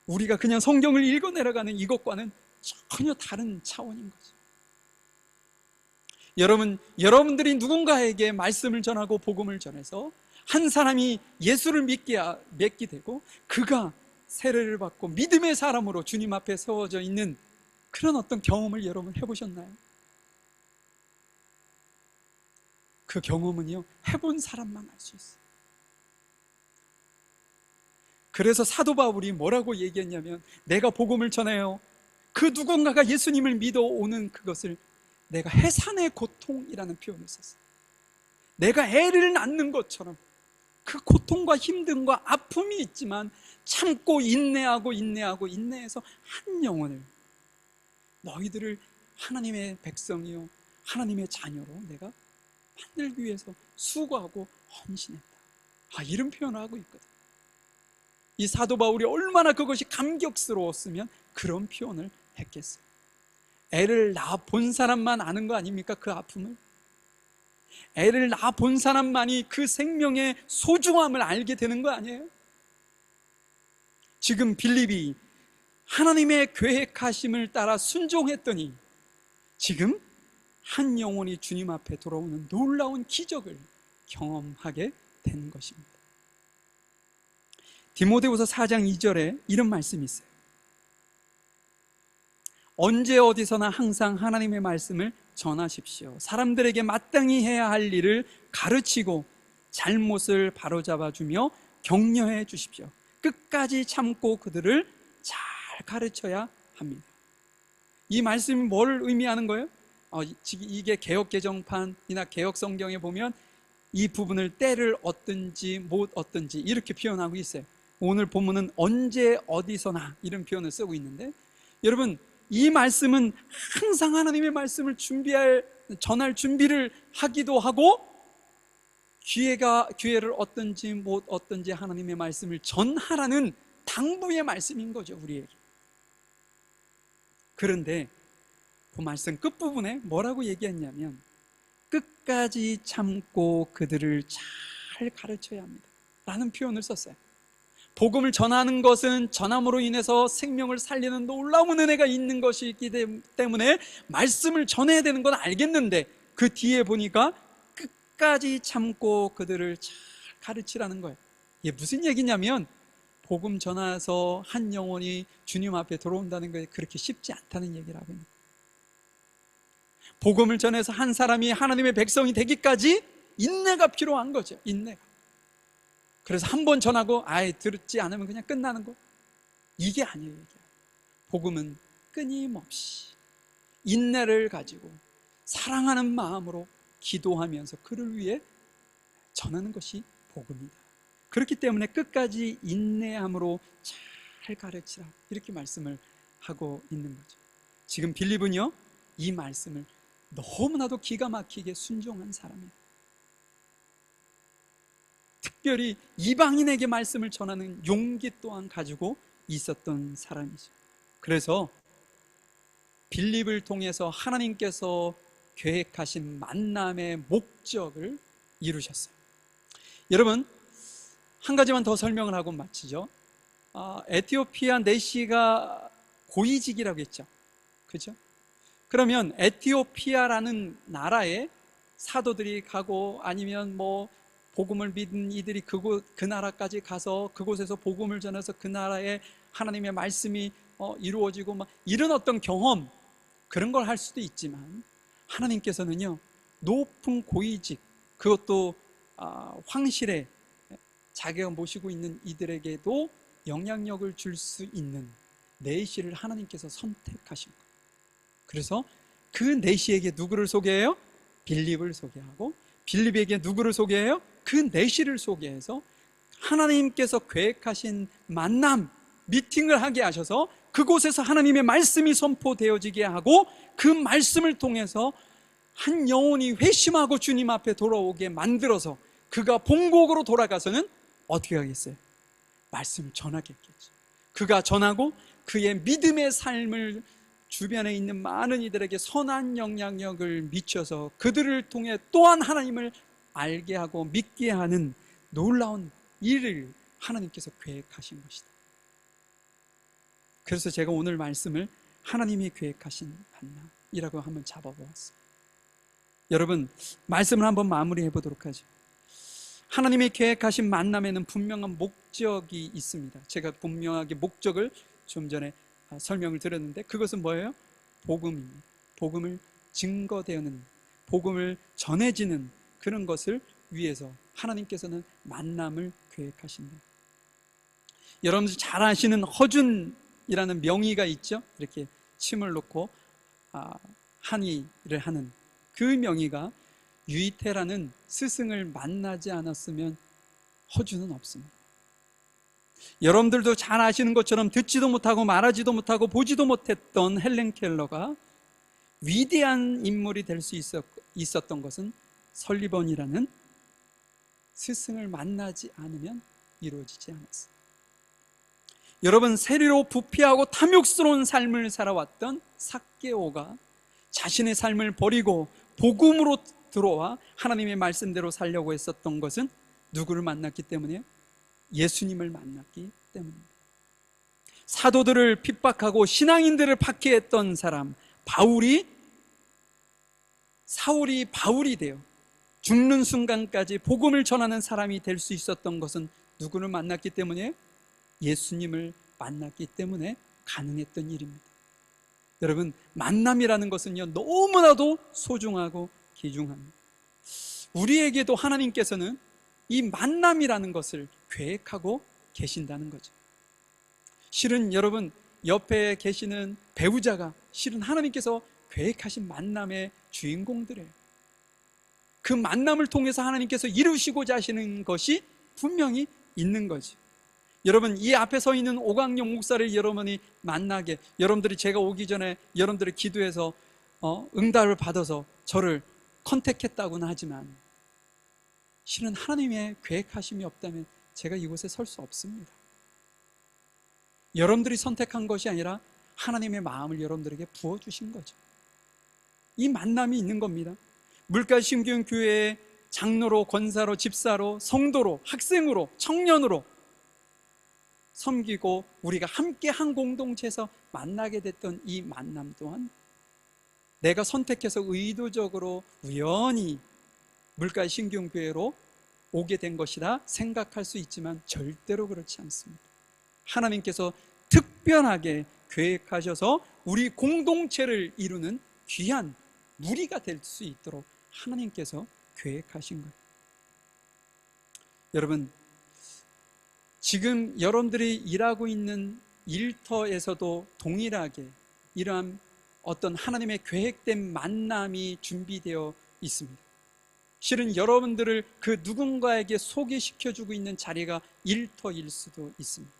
우리가 그냥 성경을 읽어 내려가는 이것과는 전혀 다른 차원인 거죠. 여러분들이 누군가에게 말씀을 전하고 복음을 전해서 한 사람이 예수를 믿게 되고 그가 세례를 받고 믿음의 사람으로 주님 앞에 세워져 있는 그런 어떤 경험을 여러분 해보셨나요? 그 경험은요, 해본 사람만 알 수 있어요. 그래서 사도 바울이 뭐라고 얘기했냐면, 내가 복음을 전해요, 그 누군가가 예수님을 믿어오는 그것을 내가 해산의 고통이라는 표현을 썼어요. 내가 애를 낳는 것처럼 그 고통과 힘듦과 아픔이 있지만 참고 인내해서 한 영혼을, 너희들을 하나님의 백성이요 하나님의 자녀로 내가 만들기 위해서 수고하고 헌신했다, 이런 표현을 하고 있거든. 이 사도 바울이 얼마나 그것이 감격스러웠으면 그런 표현을 했겠어요. 애를 낳아 본 사람만 아는 거 아닙니까? 그 아픔을. 애를 낳아 본 사람만이 그 생명의 소중함을 알게 되는 거 아니에요? 지금 빌립이 하나님의 계획하심을 따라 순종했더니 지금 한 영혼이 주님 앞에 돌아오는 놀라운 기적을 경험하게 된 것입니다. 디모데후서 4장 2절에 이런 말씀이 있어요. 언제 어디서나 항상 하나님의 말씀을 전하십시오. 사람들에게 마땅히 해야 할 일을 가르치고 잘못을 바로잡아주며 격려해 주십시오. 끝까지 참고 그들을 잘 가르쳐야 합니다. 이 말씀이 뭘 의미하는 거예요? 이게 개역개정판이나 개역성경에 보면 이 부분을 때를 얻든지 못 얻든지 이렇게 표현하고 있어요. 오늘 본문은 언제 어디서나 이런 표현을 쓰고 있는데, 여러분, 이 말씀은 항상 하나님의 말씀을 전할 준비를 하기도 하고, 기회를 얻든지 못 얻든지 하나님의 말씀을 전하라는 당부의 말씀인 거죠, 우리에게. 그런데 그 말씀 끝부분에 뭐라고 얘기했냐면, 끝까지 참고 그들을 잘 가르쳐야 합니다 라는 표현을 썼어요. 복음을 전하는 것은 전함으로 인해서 생명을 살리는 놀라운 은혜가 있는 것이기 때문에 말씀을 전해야 되는 건 알겠는데, 그 뒤에 보니까 끝까지 참고 그들을 잘 가르치라는 거예요. 이게 무슨 얘기냐면, 복음 전해서 한 영혼이 주님 앞에 들어온다는 게 그렇게 쉽지 않다는 얘기를 하고 있는 거예요. 복음을 전해서 한 사람이 하나님의 백성이 되기까지 인내가 필요한 거죠. 인내가. 그래서 한 번 전하고 듣지 않으면 그냥 끝나는 거, 이게 아니에요. 복음은 끊임없이 인내를 가지고 사랑하는 마음으로 기도하면서 그를 위해 전하는 것이 복음이다. 그렇기 때문에 끝까지 인내함으로 잘 가르치라, 이렇게 말씀을 하고 있는 거죠. 지금 빌립은요, 이 말씀을 너무나도 기가 막히게 순종한 사람이에요. 특별히 이방인에게 말씀을 전하는 용기 또한 가지고 있었던 사람이죠. 그래서 빌립을 통해서 하나님께서 계획하신 만남의 목적을 이루셨어요. 여러분, 한 가지만 더 설명을 하고 마치죠. 에티오피아 내시가 고위직이라고 했죠. 그죠? 그러면 에티오피아라는 나라에 사도들이 가고, 아니면 복음을 믿은 이들이 그 나라까지 가서 그곳에서 복음을 전해서 그 나라에 하나님의 말씀이 이루어지고 이런 어떤 경험, 그런 걸 할 수도 있지만, 하나님께서는요, 높은 고위직, 그것도 황실에 자기가 모시고 있는 이들에게도 영향력을 줄 수 있는 내시를 하나님께서 선택하신 거예요. 그래서 그 내시에게 누구를 소개해요? 빌립을 소개하고, 빌립에게 누구를 소개해요? 그 내시를 소개해서 하나님께서 계획하신 만남 미팅을 하게 하셔서 그곳에서 하나님의 말씀이 선포되어지게 하고, 그 말씀을 통해서 한 영혼이 회심하고 주님 앞에 돌아오게 만들어서 그가 본국으로 돌아가서는 어떻게 하겠어요? 말씀을 전하겠겠죠. 그가 전하고 그의 믿음의 삶을 주변에 있는 많은 이들에게 선한 영향력을 미쳐서 그들을 통해 또한 하나님을 알게 하고 믿게 하는 놀라운 일을 하나님께서 계획하신 것이다. 그래서 제가 오늘 말씀을 하나님이 계획하신 만남이라고 한번 잡아보았어요. 여러분, 말씀을 한번 마무리해 보도록 하죠. 하나님이 계획하신 만남에는 분명한 목적이 있습니다. 제가 분명하게 목적을 좀 전에 설명을 드렸는데, 그것은 뭐예요? 복음입니다. 복음을 증거되는, 복음을 전해지는 그런 것을 위해서 하나님께서는 만남을 계획하신다. 여러분들 잘 아시는 허준이라는 명의가 있죠. 이렇게 침을 놓고 한의를 하는 그 명의가 유이태라는 스승을 만나지 않았으면 허준은 없습니다. 여러분들도 잘 아시는 것처럼 듣지도 못하고 말하지도 못하고 보지도 못했던 헬렌 켈러가 위대한 인물이 될 수 있었던 것은 설리번이라는 스승을 만나지 않으면 이루어지지 않았어요. 여러분, 세리로 부패하고 탐욕스러운 삶을 살아왔던 삭개오가 자신의 삶을 버리고 복음으로 들어와 하나님의 말씀대로 살려고 했었던 것은 누구를 만났기 때문이에요? 예수님을 만났기 때문입니다. 사도들을 핍박하고 신앙인들을 박해했던 사람 사울이 바울이 되어 죽는 순간까지 복음을 전하는 사람이 될 수 있었던 것은 누구를 만났기 때문이에요? 예수님을 만났기 때문에 가능했던 일입니다. 여러분, 만남이라는 것은요, 너무나도 소중하고 귀중합니다. 우리에게도 하나님께서는 이 만남이라는 것을 계획하고 계신다는 거죠. 실은 여러분, 옆에 계시는 배우자가 실은 하나님께서 계획하신 만남의 주인공들이에요. 그 만남을 통해서 하나님께서 이루시고자 하시는 것이 분명히 있는 거죠. 여러분, 이 앞에 서 있는 오광용 목사를 여러분이 만나게, 여러분들이 제가 오기 전에 여러분들이 기도해서 응답을 받아서 저를 컨택했다고는 하지만 실은 하나님의 계획하심이 없다면 제가 이곳에 설 수 없습니다. 여러분들이 선택한 것이 아니라 하나님의 마음을 여러분들에게 부어주신 거죠. 이 만남이 있는 겁니다. 물가심교회의 장로로, 권사로, 집사로, 성도로, 학생으로, 청년으로 섬기고 우리가 함께 한 공동체에서 만나게 됐던 이 만남 또한 내가 선택해서 의도적으로 우연히 물가심교회로 오게 된 것이라 생각할 수 있지만 절대로 그렇지 않습니다. 하나님께서 특별하게 계획하셔서 우리 공동체를 이루는 귀한 무리가 될 수 있도록 하나님께서 계획하신 거예요. 여러분, 지금 여러분들이 일하고 있는 일터에서도 동일하게 이러한 어떤 하나님의 계획된 만남이 준비되어 있습니다. 실은 여러분들을 그 누군가에게 소개시켜주고 있는 자리가 일터일 수도 있습니다.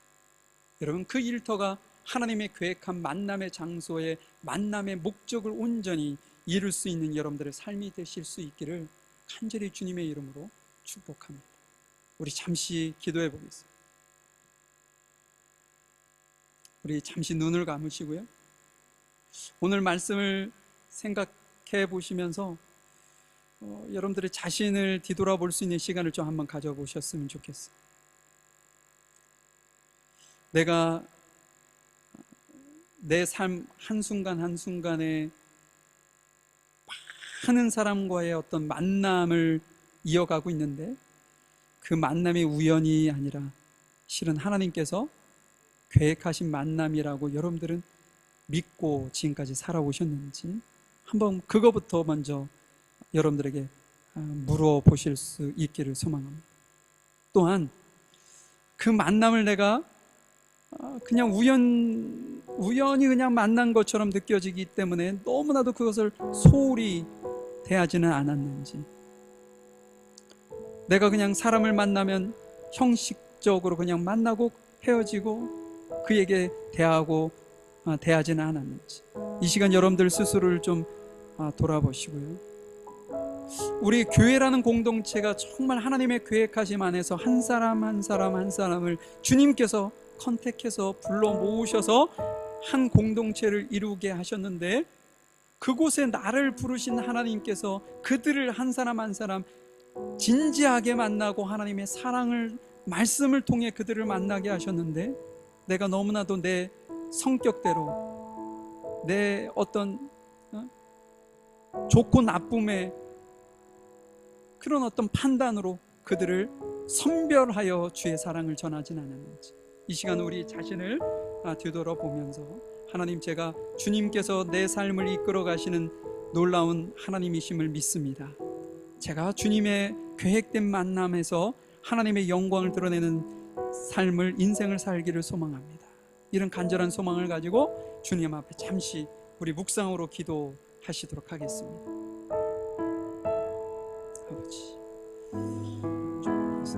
여러분, 그 일터가 하나님의 계획한 만남의 장소에 만남의 목적을 온전히 이룰 수 있는 여러분들의 삶이 되실 수 있기를 간절히 주님의 이름으로 축복합니다. 우리 잠시 기도해 보겠습니다. 우리 잠시 눈을 감으시고요, 오늘 말씀을 생각해 보시면서 여러분들이 자신을 뒤돌아볼 수 있는 시간을 좀 한번 가져보셨으면 좋겠어요. 내가 내 삶 한순간 한순간에 많은 사람과의 어떤 만남을 이어가고 있는데 그 만남이 우연이 아니라 실은 하나님께서 계획하신 만남이라고 여러분들은 믿고 지금까지 살아오셨는지 한번 그거부터 먼저 여러분들에게 물어보실 수 있기를 소망합니다. 또한 그 만남을 내가 그냥 우연히 그냥 만난 것처럼 느껴지기 때문에 너무나도 그것을 소홀히 대하지는 않았는지, 내가 그냥 사람을 만나면 형식적으로 그냥 만나고 헤어지고 그에게 대하지는 않았는지, 이 시간 여러분들 스스로를 좀 돌아보시고요. 우리 교회라는 공동체가 정말 하나님의 계획하심 안에서 한 사람 한 사람을 주님께서 컨택해서 불러 모으셔서 한 공동체를 이루게 하셨는데, 그곳에 나를 부르신 하나님께서 그들을 한 사람 한 사람 진지하게 만나고 하나님의 사랑을, 말씀을 통해 그들을 만나게 하셨는데, 내가 너무나도 내 성격대로, 내 어떤 좋고 나쁨의 그런 어떤 판단으로 그들을 선별하여 주의 사랑을 전하진 않았는지, 이 시간 우리 자신을 되돌아보면서, 하나님, 제가 주님께서 내 삶을 이끌어 가시는 놀라운 하나님이심을 믿습니다. 제가 주님의 계획된 만남에서 하나님의 영광을 드러내는 삶을, 인생을 살기를 소망합니다. 이런 간절한 소망을 가지고 주님 앞에 잠시 우리 묵상으로 기도하시도록 하겠습니다. 아버지, 주님께서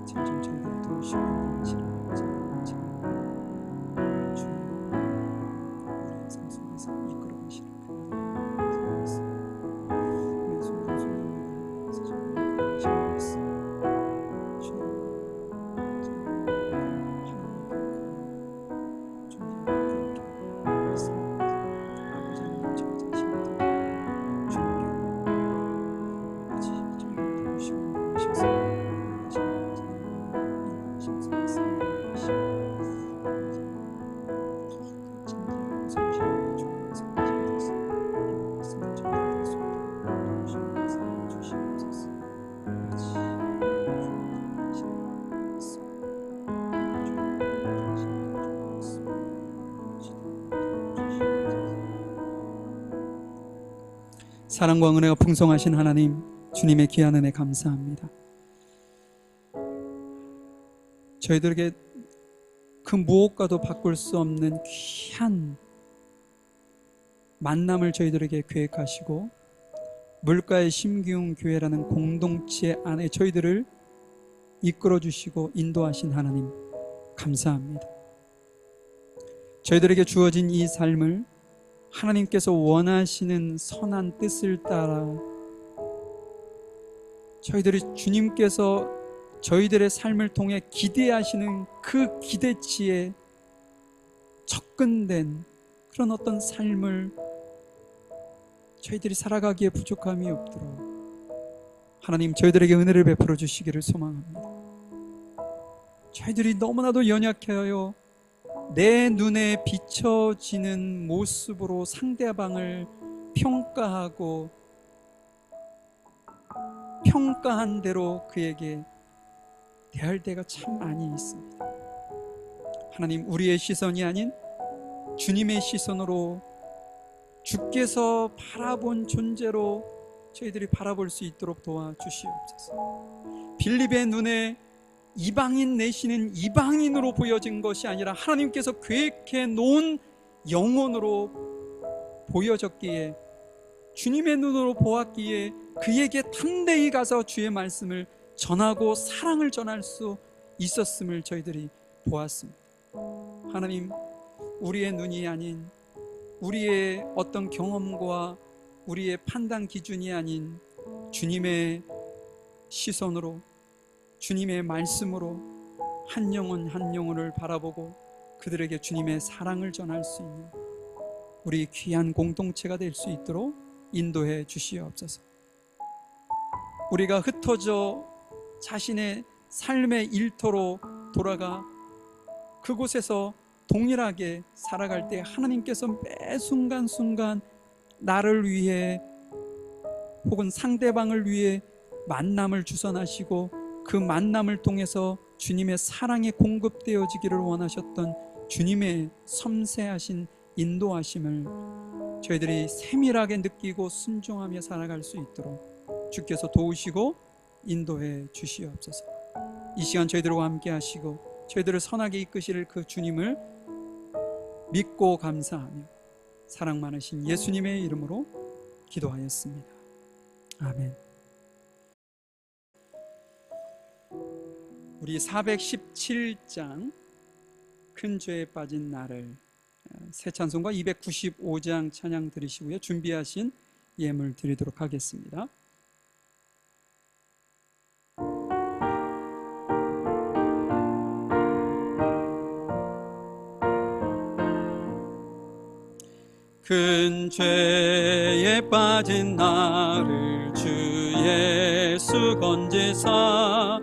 점점 저희들을 도우시고 인도하시는 주님, 우리의 삶 속에서 이끌어 가시는 그 하나님 감사합니다. 우리의 순간순간마다 정말 이끌어 가시는 말씀, 주님, 하나님의 존재하는 그렇게 말씀입니다. 아버지 하나님, 저희 자신도 주님께 아버지 정말 도우시고 인도하셔서 사랑과 은혜가 풍성하신 하나님, 주님의 귀한 은혜 감사합니다. 저희들에게 그 무엇과도 바꿀 수 없는 귀한 만남을 저희들에게 계획하시고, 물가의 심기운 교회라는 공동체 안에 저희들을 이끌어 주시고 인도하신 하나님 감사합니다. 저희들에게 주어진 이 삶을 하나님께서 원하시는 선한 뜻을 따라 저희들이 주님께서 저희들의 삶을 통해 기대하시는 그 기대치에 접근된 그런 어떤 삶을 저희들이 살아가기에 부족함이 없도록 하나님, 저희들에게 은혜를 베풀어 주시기를 소망합니다. 저희들이 너무나도 연약하여 내 눈에 비춰지는 모습으로 상대방을 평가하고 평가한 대로 그에게 대할 때가 참 많이 있습니다. 하나님, 우리의 시선이 아닌 주님의 시선으로, 주께서 바라본 존재로 저희들이 바라볼 수 있도록 도와주시옵소서. 빌립의 눈에 이방인 내시는 이방인으로 보여진 것이 아니라 하나님께서 계획해 놓은 영혼으로 보여졌기에, 주님의 눈으로 보았기에 그에게 담대히 가서 주의 말씀을 전하고 사랑을 전할 수 있었음을 저희들이 보았습니다. 하나님, 우리의 눈이 아닌, 우리의 어떤 경험과 우리의 판단 기준이 아닌 주님의 시선으로, 주님의 말씀으로 한 영혼 한 영혼을 바라보고 그들에게 주님의 사랑을 전할 수 있는 우리 귀한 공동체가 될 수 있도록 인도해 주시옵소서. 우리가 흩어져 자신의 삶의 일터로 돌아가 그곳에서 동일하게 살아갈 때 하나님께서 매 순간순간 나를 위해 혹은 상대방을 위해 만남을 주선하시고, 그 만남을 통해서 주님의 사랑에 공급되어지기를 원하셨던 주님의 섬세하신 인도하심을 저희들이 세밀하게 느끼고 순종하며 살아갈 수 있도록 주께서 도우시고 인도해 주시옵소서. 이 시간 저희들과 함께 하시고 저희들을 선하게 이끄실 그 주님을 믿고 감사하며 사랑 많으신 예수님의 이름으로 기도하였습니다. 아멘. 우리 417장 큰 죄에 빠진 나를 새 찬송가 295장 찬양 들으시고요. 준비하신 예물 드리도록 하겠습니다. 큰 죄에 빠진 나를 주 예수 건지사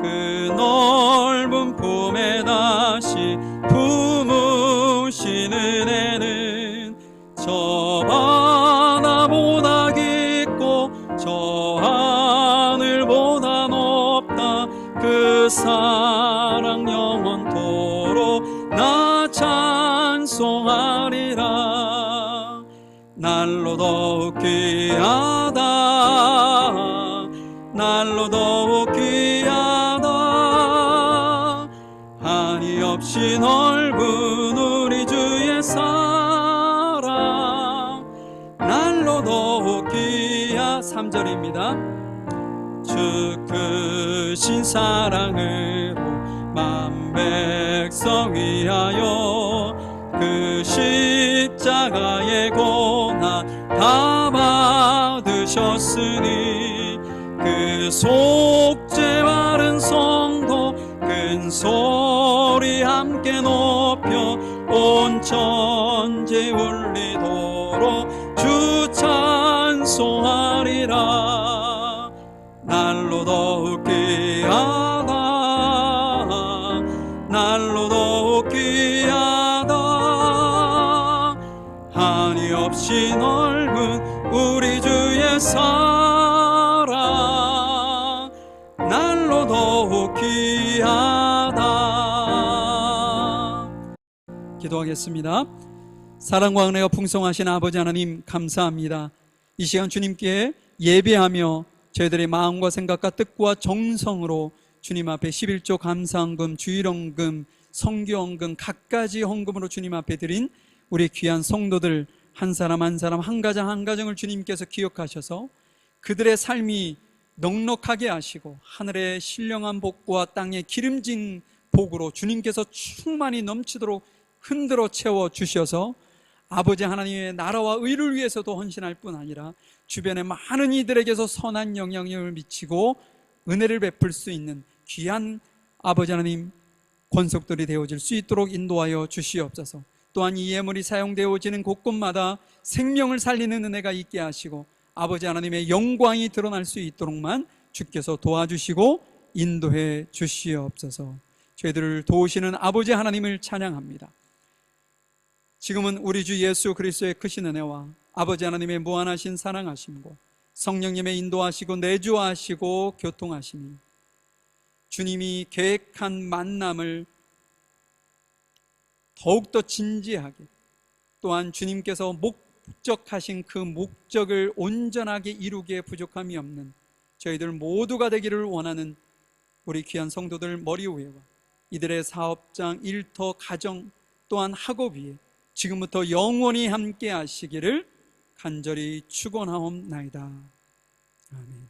그 넓은 품에 다시 품으신 은혜는 저 바다보다 깊고 저 하늘보다 높다. 그 사랑 영원토록 나 찬송하리라. 날로 더욱 귀하다. 날로 더욱 귀하다. 한이 없이 넓은 우리 주의 사랑. 날로 더욱 귀하. 3절입니다. 주 크신 사랑으로 만 백성 위하여 그 십자가의 고난 다 받으셨으니 그 속죄 바른 성도 큰 소리 함께 높여 온 천지 울리도록 주 찬송하리라. 날로 더욱 귀하다. 날로 더욱 귀하다. 한이 없이 넓은 우리 주의 사랑. 날로 더욱 귀하다. 기도하겠습니다. 사랑과 은혜가 풍성하신 아버지 하나님 감사합니다. 이 시간 주님께 예배하며 저희들의 마음과 생각과 뜻과 정성으로 주님 앞에 11조 감사헌금, 주일헌금, 성교헌금 갖가지 헌금으로 주님 앞에 드린 우리 귀한 성도들 한 사람 한 사람 한 가정 한 가정을 주님께서 기억하셔서 그들의 삶이 넉넉하게 하시고 하늘의 신령한 복과 땅의 기름진 복으로 주님께서 충만히 넘치도록 흔들어 채워 주셔서 아버지 하나님의 나라와 의를 위해서도 헌신할 뿐 아니라 주변의 많은 이들에게서 선한 영향력을 미치고 은혜를 베풀 수 있는 귀한 아버지 하나님 권속들이 되어질 수 있도록 인도하여 주시옵소서. 또한 이 예물이 사용되어지는 곳곳마다 생명을 살리는 은혜가 있게 하시고 아버지 하나님의 영광이 드러날 수 있도록만 주께서 도와주시고 인도해 주시옵소서. 저희들을 도우시는 아버지 하나님을 찬양합니다. 지금은 우리 주 예수 그리스도의 크신 은혜와 아버지 하나님의 무한하신 사랑하심과 성령님의 인도하시고 내주하시고 교통하심이 주님이 계획한 만남을 더욱더 진지하게 또한 주님께서 목적하신 그 목적을 온전하게 이루기에 부족함이 없는 저희들 모두가 되기를 원하는 우리 귀한 성도들 머리 위에와 이들의 사업장, 일터, 가정 또한 학업 위에 지금부터 영원히 함께 하시기를 간절히 축원하옵나이다. 아멘.